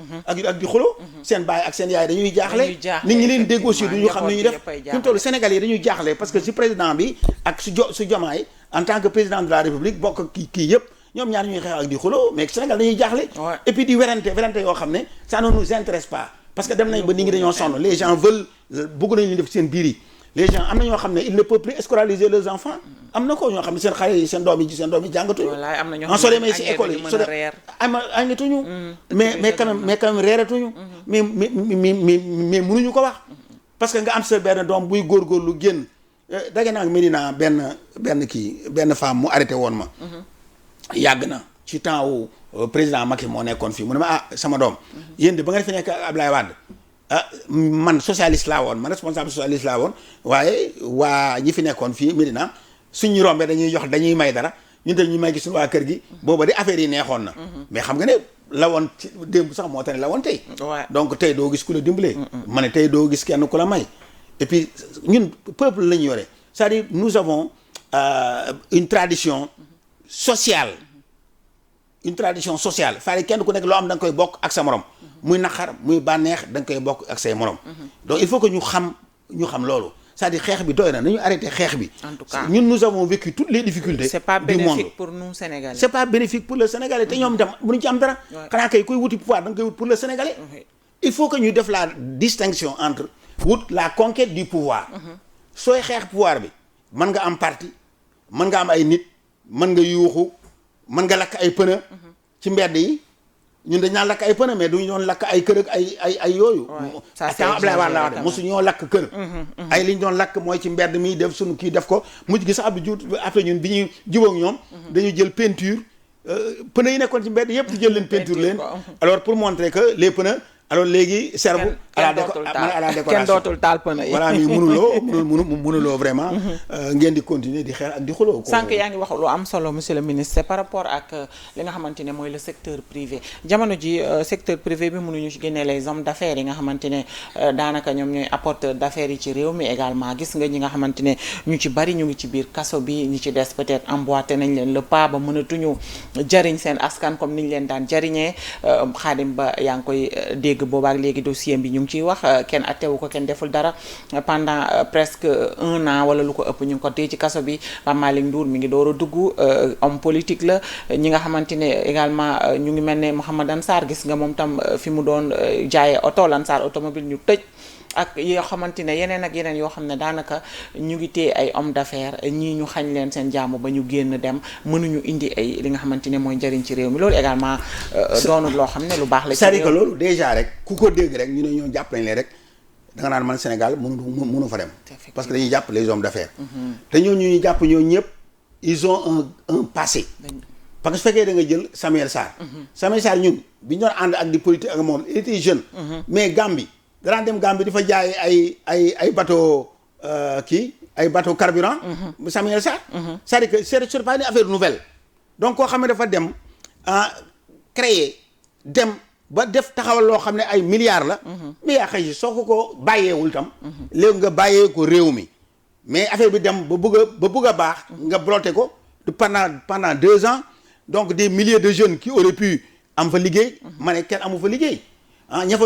ak di xuloo seen baay ak seen yaay dañuy jaaxle nit ñi leen dégg aussi du ñu xam ni ñuy def fi mu toll Sénégalais yi dañuy jaaxle parce que si président bi ak su Diomaye en tant que président de la République bokk kii yëpp ñoom ñaar ñuy xeex ak di xuloo mais Sénégal dañuy jaaxle et puis di werante yoo xam ne ça ne nous intéresse pas parce que dem nañ ba nit ñi dañoo sonn les gens veulent bëgg nañu def seen biir yi les gens am na ñoo xam ne il ne peut plus scolariser leurs enfants am na ko ñoo xam ne seen xale yi seen doom yi jàngatuñu en soo demee si école yi añatuñu mais quand même reeratuñu mais mënuñu ko wax parce que nga am sa benn doom buy góorgóorlu génn dage naa Médina benn femme mu arrêté woon ma yàgg na ci temps wu président Macky moo nekkoon fii mu ne ma sama doom yéen de ba nga fi nekk Abdoulaye Wade man socialiste laa woon man responsable socialiste laa woon waaye waa ñi fi nekkoon fii Médina suñu rombee dañuy may dara ñun tam ñu may gis suñu waa kër gi booba di affaire yi neexoon na mais xam nga ne la woon ci démb sax moo tax ne la woon tey donc tey doo gis ku la dimbalee ma ne tey doo gis kenn ku la may et puis ñun peuple la ñu yore c'est-à-dire nous avons une tradition sociale faa kenn ku nekk loo am da nga koy bokk ak sa morom muy naqar muy bànneex da nga koy bokk ak say morom donc il faut que ñu xam loolu c'est-à-dire xeex bi doy na nañu arrêté xeex bi
en tout cas
ñun nous avons vécu toutes les difficultés
c'est pas
du monde
bénéfique pour nous Sénégalais
c'est pas bénéfique pour le Sénégalais te ñoom itam mënuñu ci am dara xanaa kay kuy wuti pouvoir da nga koy wut pour le Sénégalais il faut que ñu def la distinction entre wut la conquête du pouvoir sooy xeex pouvoir bi mën nga am parti mën nga am ay nit mën nga yuuxu mën nga lakk ay pneu ci mbedd yi ñun dañ naan lakk ay pneu mais duñu doon lakk ay kër ak ay yooyu temps Ablaye Wade la wax de mosu ñoo lakk kër ay li ñu doon lakk mooy ci mbedd mi def suñu kii def ko mujj gi sax Abdou Diouf après ñun bi ñuy jubóog ñoom dañu jël peinture pneu yi nekkoon ci mbedd yëpp ñu jël leen peinture leen alors pour montrer que les pneus alors léegi serbu à la décoration
kenn dootul taal pneu yi
voilà mais mënuloo vraiment ngeen di continuer di xeex ak di xuloo
sànq yaa ngi wax lu am solo monsieur le ministre c'est par rapport ak li nga xamante ne mooy le secteur privé jamono ji secteur privé bi mënuñu ci génne les hommes d'affaires yi nga xamante ne daanaka ñoom ñooy apporteurs d'affaires yi ci réew mi également gis nga ñi nga xamante ne ñu ci bari ñu ngi ci biir kaso bi ñi ci des peut-être emboîté nañ leen le pas ba mënatuñu jariñ seen askan comme niñ leen daan jariñee Xaadim Ba yaa ngi koy dégg boobaak léegi dossier bi ñu ngi ciy wax kenn attewu ko kenn deful dara pendant presque 1 an wala lu ko ëpp ñu ngi ko téye ci kaso bi Pape Malick Ndour mi ngi door a dugg homme politique la ñi nga xamante ne également ñu ngi mel ne Mouhamadou Sarr gis nga moom tam fi mu doon jaayee oto Lansar automobile ñu tëj ak yoo xamante ne yeneen ak yeneen yoo xam ne daanaka ñu ngi téye ay homme d'affaires ñii ñu xañ leen seen jàmm ba ñu génn dem mënuñu indi ay li nga xamante ne mooy njëriñ ci réew mi loolu également doonul loo xam ne lu baax la ci
c'est-à-dire que loolu déjà rek ku ko dégg rek ñu ne ñoo jàpp nañ leen rek da nga naan man Sénégal mënu fa dem. parce que dañuy jàpp les hommes d'affaires. te ñooñu ñu jàpp ñooñu ñëpp ils ont un passé. parce que su fekkee da nga jël Samuel Sarr. Samuel Sarr ñun bi ñu doon ànd ak di politique ak moom il était jeune. mais Gambie danaa dem Gambie di fa jaay ay bateau ay bateau carburant. Samuel Sarr. c'est-à-dire que c'est pas une affaire nouvelle. donc koo xam ne dafa dem créer dem ba def taxawal loo xam ne ay milliards la. mais yaa xëy soo ko bàyyeewul tam. léegi nga bàyyee ko réew mi. mais affaire bi dem ba bëgg a baax. nga bloqué ko pendant 2 ans. donc des milliers de jeunes qui auraient pu am fa liggéey. ma ne kenn amu fa liggéey. ña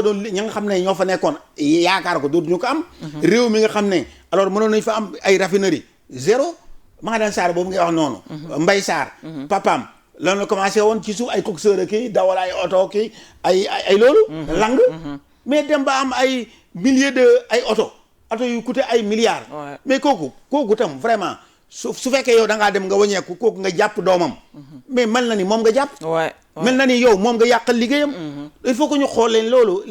nga xam ne ñoo fa nekkoon yaakaar ko dootuñu ko am. réew mi nga xam ne alors mënoon nañ fa am ay raffinerie zéro. Mamadou Sarr boobu ngay wax noonu. Mbaye Sarr. papaam loolu la commencé woon ci suuf ay coxeur kii dawal ay oto kii ay loolu. lang mais dem ba am ay milliers de ay oto yu coûté ay milliards. mais kooku tam vraiment su fekkee yow da ngaa dem nga wàññeeku kooku nga jàpp doomam. mais mel na ni moom nga jàpp. mel na ni yow moom nga yàqal liggéeyam. il faut que ñu xool leen loolu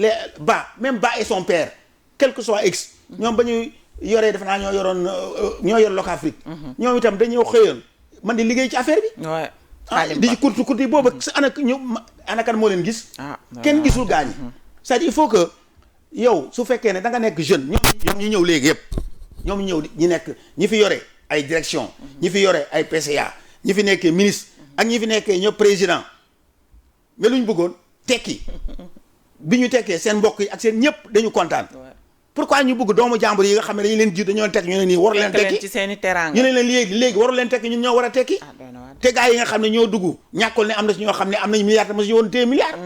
même Ba et son père quel que soit X. ñoom ba ñuy yoree defe naa ñoo yor Locafrique. ñoom itam dañoo xëyoon man di liggéey ci affaire bi. di ci kurti boobu ana kan moo leen gis. kenn gisul gaañi. c'est-à-dire il faut que yow su fekkee ne da nga nekk jeune ñoom ñu ñëw léegi yëpp ñoom ñu ñëw ñi fi yore ay direction ñi fi yore ay PCA ñi fi nekkee ministre ak ñi fi nekkee ñëpp président mais lu ñu bëggoon tekki bi ñu tekkee seen mbokk yi ak seen ñëpp dañu kontaan. pourquoi ñu bëgg doomu jàmbur yi nga xam ne dañu leen jiit dañoo tekki ñu ne nii waru leen tekki
ci seeni teraanga
ñu ne leen léegi waru leen tekki ñun ñoo war a tekki. te gars yi nga xam ne ñoo dugg ñàkkul ne am na si ñoo xam ne am nañu milliards te mosu ñu woon téye milliards.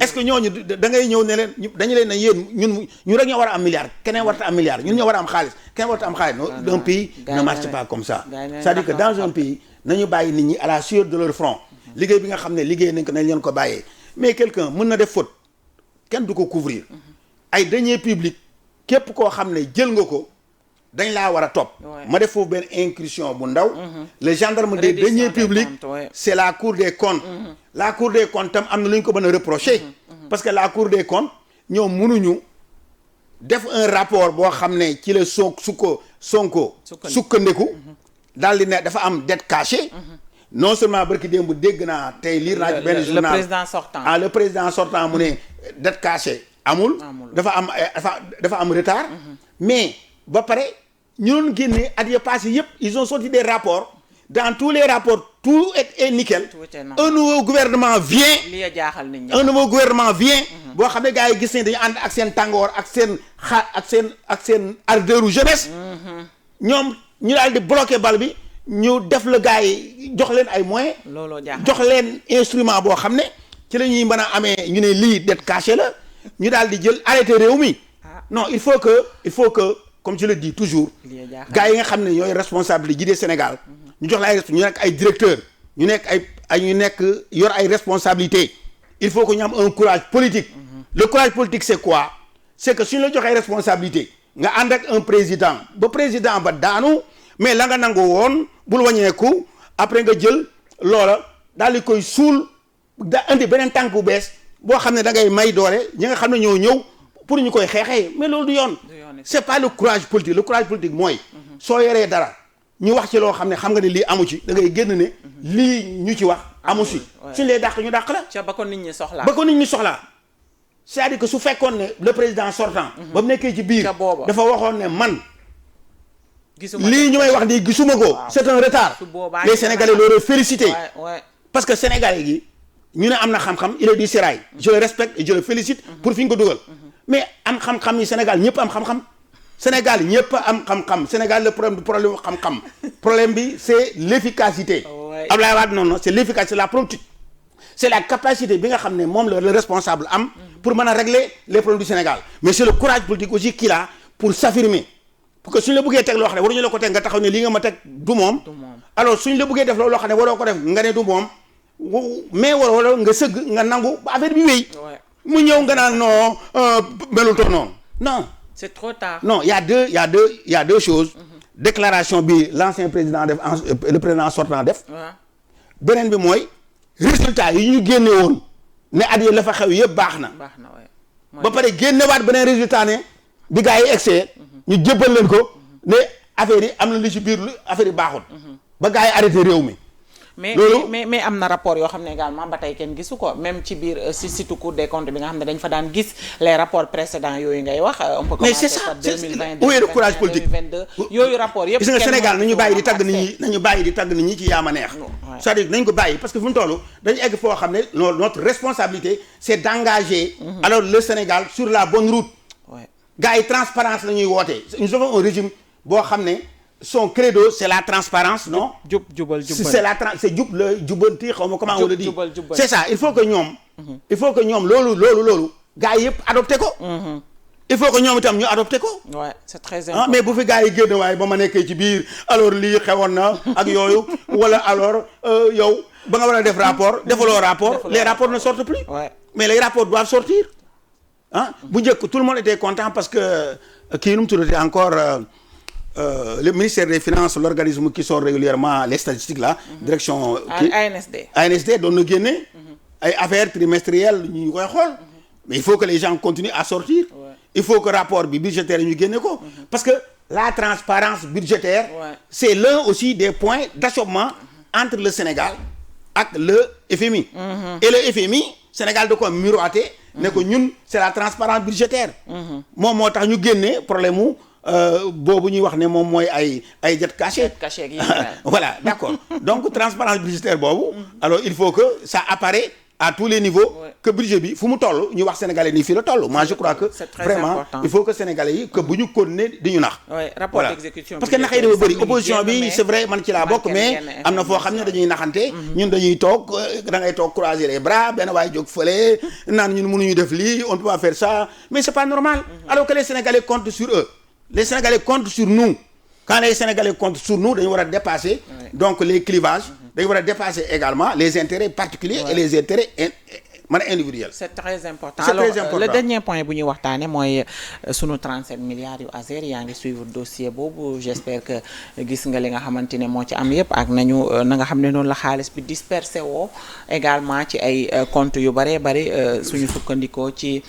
est-ce que ñooñu da ngay ñëw ne leen dañu leen ne yéen ñun rek ñoo war a am milliards keneen warta am milliards ñun ñoo war a am xaalis keneen warta am xaalis. un pays ne marche pas comme ça. c'est-à-dire que dans un pays nañu bàyyi nit ñi à la sueur de leur front. liggéey bi nga xam ne liggéey nañ ko nañ leen ko bàyyee mais quelqu'un mën na def faute kenn du ko couvrir ay deniers publics képp koo xam ne jël nga ko dañ laa war a topp. ma def foofu benn incursion bu ndaw. le gendarme des deniers publics c'est la cour des comptes. la cour des comptes tam am na lu ñu ko mën a reprocher. parce que la cour des comptes ñoom mënuñu def un rapport boo xam ne ci la Sonko sukkandiku. daal di ne dafa am dette cachée. non seulement barki démb dégg naa tey lire naa ci benn journal
le président sortant.
le président sortant mu ne dette cachée amul. dafa am retard. mais ba pare ñu doon génne at ya passé yëpp ils ont sorti des rapports dans tous les rapports tout est nickel. un nouveau gouvernement vient.
li ya jaaxal nit ñi.
un nouveau gouvernement vient. boo xam ne gars yi gis nañ dañu ànd ak seen tàngoor ak seen ardeuru jeunesse. ñoom ñu daal di bloquer bal bi ñu def la gars yi jox leen ay moyens.
looloo jaaxal
jox leen instrument boo xam ne ci la ñuy mën a amee ñu ne lii dette cachée la ñu daal di jël arrêté réew mi. non il faut que comme je le dis toujours. gars yi nga xam ne ñooy responsable yi jiite Sénégal. ñu jox la ay ñu nekk ay directeurs ñu nekk yor ay responsabilités il faut que ñu am un courage politique. le courage politique c'est quoi c'est que suñu la joxee responsabilité nga ànd ak un président ba daanu mais la nga nangu woon bul wàññeeku après nga jël loola daal di koy suul da indi beneen tànk bu bees boo xam ne da ngay may doole ñi nga xam ne ñoo ñëw pour ñu koy xeexee mais loolu du yoon. c'est pas le courage politique le courage politique mooy. soo yoree dara. ñu wax ci loo xam ne xam nga ne lii amu ci da ngay génn ne lii ñu ci wax amu si suñ lay dàq ñu dàq la.
ca ba ko nit ñi soxlaa.
c'est-à-dire que su fekkoon ne le président sortant. ba mu nekkee ci biir dafa waxoon ne man. lii ñu may wax nii gisuma ko. c'est un retard. les Sénégalais l'auraient félicité. parce que Sénégalais gi ñu ne am na xam-xam il est du sérail. je le respecte et je le félicite. pour fi ñu ko dugal. mais am xam-xam yi Sénégal ñëpp am xam-xam. Sénégal ñëpp am xam-xam Sénégal le problème xam-xam problème bi c'est l'efficacité. Abdoulaye Wade non c'est l'efficacité, c'est la politique, c'est la capacité bi nga xam ne moom le responsable am pour mën a régler les problèmes du Sénégal mais c'est le courage politique aussi qu'il a pour s'affirmer pour que suñu la bëggee teg loo xam ne waruñu la ko teg nga taxaw ne lii nga ma teg du moom alors suñu la bëggee def loo xam ne waroo ko def nga ne du moom mais waroo nga sëgg nga nangu ba affaire bi wéy mu ñëw nga naan non melul toog noonu non.
C'est trop tard.
Non, il y a deux choses. Déclaration bi l'ancien président def le président sortant def. beneen bi mooy résultat yi ñu génne woon ne at yi la fa xew yëpp baax na. ba pare génnewaat beneen résultat ne bi gars yi egsee ñu jébbal leen ko ne affaire yi am na li ci biir lu affaire yi baaxul ba gars yi arrêté réew mi.
mais am na rapport yoo xam ne également ba tey kenn gisu ko même ci biir si surtout Cour des comptes bi nga xam ne dañ fa daan gis les rapports précédents yooyu ngay wax. on peut commencer par 2020
où est le courage politique
2022 yooyu rapport yëpp.
gis nga Sénégal nañu bàyyi di tagg nit ñi ci yaama neex. c'est-à-dire nañ ko bàyyi parce que fu mu toll dañu egg foo xam ne notre responsabilité c'est d'engager. alors le Sénégal sur la bonne route. gars yi transparence la ñuy wootee nous avons un régime boo xam ne. son credo c'est la transparence non.
jubal
c'est jubanti xaw ma comment on le dit. c'est ça il faut que ñoom loolu gars yi yëpp adopté ko. il faut que ñoom itam ñu adopté ko.
ouais c'est très important.
mais bu fi gars yi génn waaye ba ma nekkee ci biir alors lii xewoon na ak yooyu wala alors yow ba nga war a def rapport defaloo rapport les rapports ne sortent plus. mais les rapports doivent sortir bu njëkk tout le monde était content parce que kii nu mu tuddati encore. Le ministère des Finances l'organisme qui sort régulièrement les statistiques là. direction ANSD doon na génne. ay affaires trimestrielles ñu koy xool. mais il faut que les gens continuent à sortir. il faut que rapport bi budgétaire ñu génne ko. parce que la transparence budgétaire. c'est l'un aussi des points d'achoppement entre le Sénégal ak le FMI. et le FMI Sénégal da ko miroité. ne ko ñun c'est la transparence budgétaire. moom moo tax ñu génne problème mu. boobu ñuy wax ne moom mooy ay jet caché voilà d'accord donc transparence budgétaire boobu alors il faut que ça apparaît à tous les niveaux que budget bi fu mu toll ñu wax sénégalais nii fii la toll moi je crois que vraiment important. Il faut que sénégalais yi que bu ñu continuer di ñu nax
rapport d'exécution
parce que nax yi dafa bëri opposition bi c'est vrai man ci laa bokk mais am na foo xam ne dañuy naxante ñun dañuy toog da ngay toog croiser les bras benn waay jóg fële naan ñun mënuñu def lii on ne peut pas faire ça mais c'est pas normal alors que les sénégalais comptent sur eux. Les Sénégalais comptent sur nous. Quand les Sénégalais comptent sur nous, dañu war a dépasser donc les clivages. Dañu war a dépasser également les intérêts particuliers et les intérêts individuels.
C'est très important. Alors le dernier point bu ñuy waxtaane mooy sunu 37 milliards yu Azer yaa ngi suivre dossier boobu j'espère que gis nga li nga xamante ne moo ci am yëpp ak na nga xam ne noonu la xaalis bi dispersé woo également ci ay comptes yu bëree bëri suñu sukkandikoo ci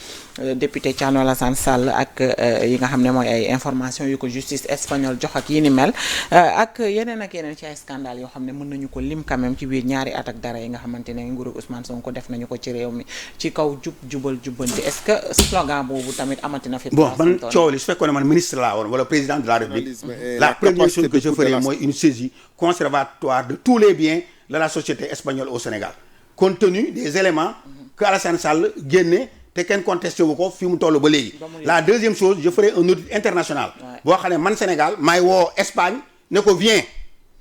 député Thierno Alassane Sall ak yi nga xam ne mooy ay information yu ko justice espagnole jox ak yi ni mel ak yeneen ci ay scandale yoo xam ne mën nañu ko lim quand même ci biir ñaari at ak dara yi nga xamante ne nguuru Ousmane Sonko def nañu ko ci réew mi ci kaw jubal jubbanti est-ce que slogan boobu tamit amati na fi.
bon man coow li su fekkoon ne man ministre laa woon wala président de la République la première chose que je ferais mooy une saisie conservatoire de tous les biens de la société espagnole au Sénégal compte tenu des éléments que Alassane Sall génne te kenn contesté wu ko fi mu toll ba léegi. La deuxième chose je ferai un audit international. boo xam ne man Sénégal maay woo Espagne ne ko viens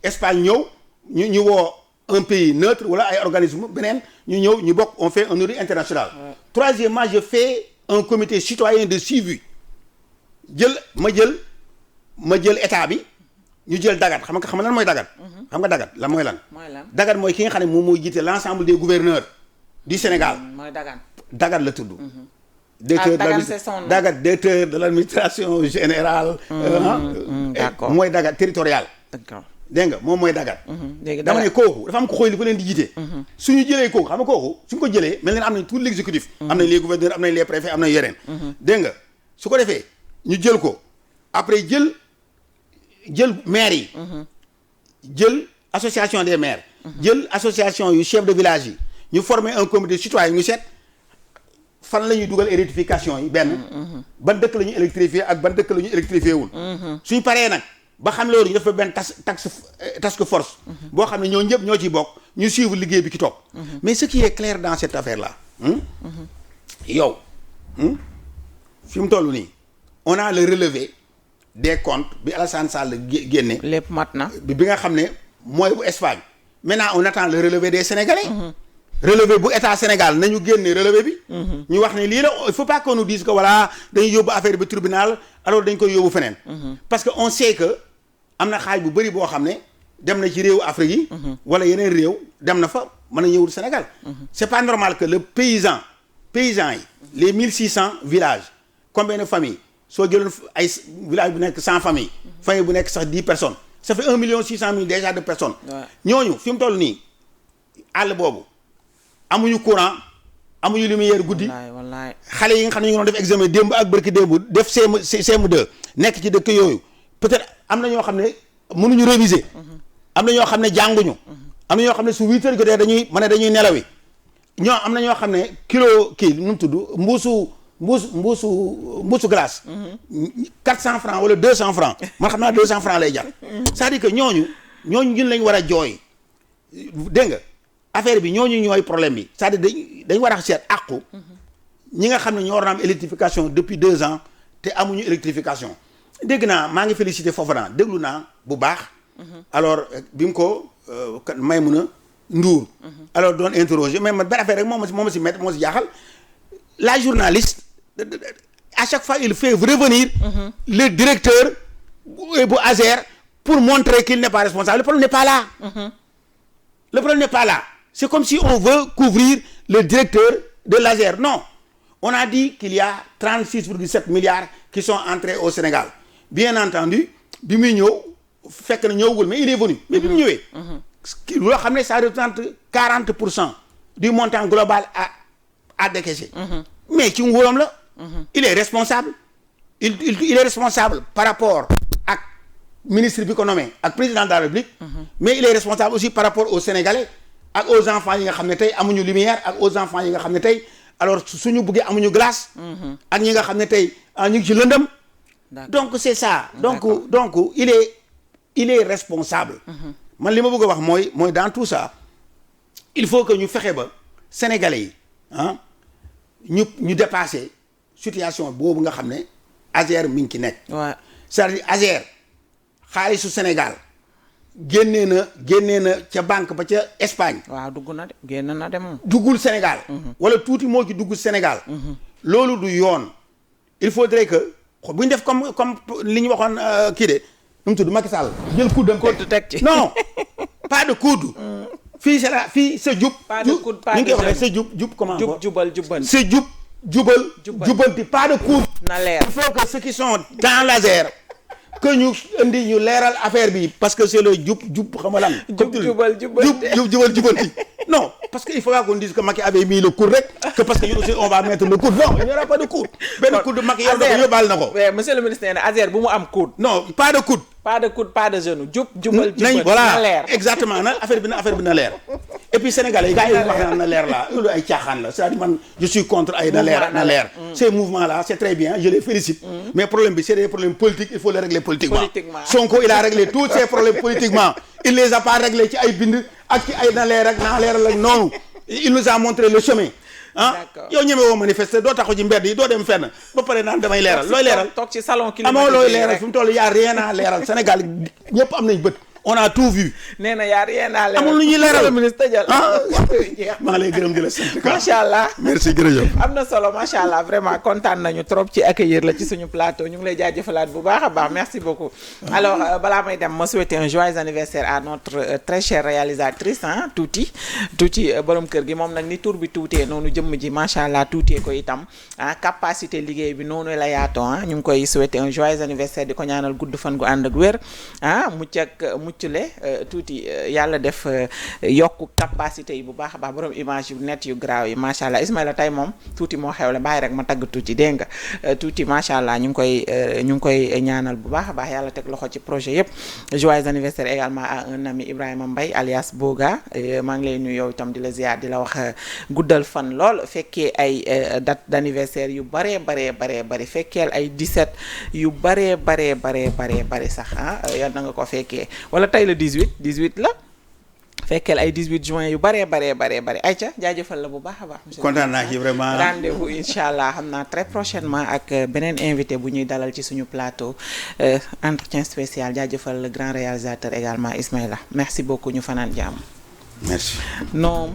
Espagne ñëw ñu woo un pays neutre wala ay organisme beneen ñu ñëw ñu bokk on fait un audit international. Troisièmement je fais un comité citoyen de suivi ma jël état bi ñu jël dagat xam nga lan mooy dagat. xam nga dagat lan mooy lan. dagat mooy ki nga xam ne moom mooy jiite l'ensemble des gouverneurs du Sénégal.
mooy
dagat la tudd. directeur de l'administration générale.
d'accord
mooy dagat territorial.
d'accord
dégg nga moom mooy dagat. dama ne kooku dafa am ko xooy li ko leen di jiite. suñu jëlee kooku xam nga kooku suñu ko jëlee mel na am nañ tout l'exécutif. am nañ les gouverneurs am nañ les préfets am nañ yeneen. dégg nga su ko defee ñu jël ko après jël maires yi. jël association des maires. jël association yu chef de village yi ñu former un comité citoyen ñu seet fan la ñuy dugal électrification yi benn. ban dëkk la ñuy électrifier ak ban dëkk la ñuy électrifier wul. suñ paree nag ba xam loolu ñu def fa benn task force. boo xam ne ñoo ñëpp ñoo ciy bokk ñu suivre liggéey bi ci topp. mais ce qui est clair dans cette affaire là. yow fi mu toll nii on a le relevé des comptes bi Alassane Sall génne.
lépp mat na.
bi nga xam ne mooy bu Espagne maintenant on attend le relevé des Sénégalais. relevé bu état Sénégal nañu génne relevé bi. ñu wax ne lii la il faut pas qu'on nous dise que voilà dañuy yóbbu affaire bi tribunal alors dañ koy yóbbu feneen. parce que on sait que am na xaaj bu bëri boo xam ne dem na ci réewu Afrique yi. wala yeneen réew dem na fa mën a ñëwul Sénégal. c'est pas normal que le paysans yi les 1600 villages combien de familles soo jëloon ay village bu nekk 100 familles. famille bu nekk sax 10 personnes ça fait 1,6 million déjà de personnes. ñooñu fi mu toll nii àll boobu. amuñu courant amuñu lumière guddi xale yi nga xam ne ñu ngi doon def examen démb ak bërki démb def CM2 nekk ci dëkk yooyu peut-être am na ñoo xam ne mënuñu réviser. am na ñoo xam ne jànguñu. am na ñoo xam ne su 8 heures jotee dañuy nelawi. am na ñoo xam ne kilo kii nu mu tudd mbuusu glace. 400 francs wala 200 francs man xam naa 200 francs lay jar. c'est-à-dire que ñooñu ñun lañ war a jooy dégg nga affaire bi ñooñu ñooy problème bi c'est-à-dire dañ war a seet àqu ñi nga xam ne ñoo war a am électrification depuis 2 ans te amuñu électrification dégg naa maa ngi félicité Fofana déglu naa bu baax. alors bi mu ko Maïmouna Ndour. alors doon interroger mais man benn affaire rek moo ma si mettre moo si jaaxal la journaliste à chaque fois il fait revenir le directeur bu ASER pour montrer qu'il n'est pas responsable. Le problème n'est pas là. Le problème n'est pas là. C'est comme si on veut couvrir le directeur de l'ASER. Non. On a dit qu'il y a 36,7 milliards qui sont entrés au Sénégal. Bien entendu, bi muy ñëw fekk na ñëwagul mais il est venu. Mais bi mu ñëwee. loo xam ne ça représente 40% du montant global à décaisser. Mais ci nguuram la. Il est responsable. Il est responsable par rapport ak ministre bi ko nommé ak président de la République. Mais il est responsable aussi par rapport aux Sénégalais ak aux enfants yi nga xam ne tey amuñu lumière ak aux enfants yi nga xam ne tey alors suñu bëggee amuñu glace. ak ñi nga xam ne tey ñu ngi ci lëndëm. Donc c'est ça. Donc il est responsable. man li ma bëgg a wax mooy dans tout ça il faut que ñu fexe ba Sénégalais yi ñu dépasser situation boobu nga xam ne ASER mi ngi ci nekk. waaw c'est-à-dire ASER xaalisu Sénégal génnee na ca banque ba ca Espagne.
waaw dugg na de génn na de moom.
duggul Sénégal. wala tuuti moo ci dugg Sénégal. loolu du yoon. il faudrait que bu ñu def comme li ñu waxoon kii de nu mu tudd Macky Sall. jël coude
teg ci
non pas de coude. fii c'est la fii sa jub.
pas de coude pas de
ñu ngi koy waxee sa jub comment.
jubal jubbanti.
sa jubbanti pas de coude.
na leer
il faut que ceux qui sont dans l'ASER que ñu leeral affaire bi parce que c'est le jub xam nga lan.
jubal
jubbanti non parce que il faut qu'on dise que Macky avait mis le coude rek que parce que ñun aussi on va mettre le coude non il n'y aura pas de coude. benn coude Macky yor na ko yóbbaale na ko.
oui monsieur le ministre nee na ASER bu mu am coude.
non pas de coude.
pas de coude pas de genou jubal
nañ voilà
na leer
exactement na affaire bi na leer et puis sénégalais yi gars yi wax naan na leer la loolu ay caaxaan la c'est-à-dire man je suis contre ay na leer ces mouvements là c'est très bien je les félicite mais problème bi c'est des problèmes politiques il faut les régler politiquement Sonko il a réglé tous ces problèmes politiquement il les a pas réglés ci ay bind ak ci ay na leer ak noonu il nous a montré le chemin yow ñeme woo manifester doo taxaw ci mbedd yi doo dem fenn ba pare naan damay leeral looy leeral
toog ci salon climatisé
amoo looy leeral fi mu toll y a rien à leeral Sénégal ñëpp am nañ bët on a tout vu.
nee na y a rien à leeral
amul lu ñuy leeral
ministre tëjal
maa ngi lay gërëm di la sant.
macha allah
merci jërëjëf.
am na solo macha allah vraiment kontaan nañu trop ci accueillir la ci suñu plateau ñu ngi lay jaajëfalaat bu baax a baax merci beaucoup. alors balaa may dem ma souhaiter un joyeux anniversaire à notre très chère réalisatrice tuuti borom kër gi moom nag ni tur bi tuutee noonu jëmm ji macha allah tuutee ko itam capacité liggéey bi noonu la yaatoo ñu ngi koy souhaiter un joyeux anniversaire di ko ñaanal gudd fan gu ànd ak wér muccule tuuti yàlla def yokk capacité yi bu baax a baax borom image yu net yu graaw yi macha allah Ismaïla tey moom tuuti moo xewle bàyyi rek ma tagg tuuti dégg nga tuuti macha allah ñu ngi koy ñaanal bu baax a baax yàlla teg loxo ci projet yëpp joyeux anniversaire également à un ami Ibrahima Mbaye alias Boga maa ngi lay nuyu yow itam di la ziar di la wax guddal fan lool fekkee ay date d'anniversaire yu baree bari fekkeel ay 17 yu baree sax yal na nga ko fekkee wala tey la 18 la fekkeel ay 18 juin yu baree ayca jaajëfal la bu baax a baax.
kontaan naa ci vraiment
rendez-vous incha allah xam naa très prochainement ak beneen invité bu ñuy dalal ci suñu plateau entretien spécial jaajëfal le grand réalisateur également Ismaïla merci beaucoup ñu fanaan jàmm.
merci.
non.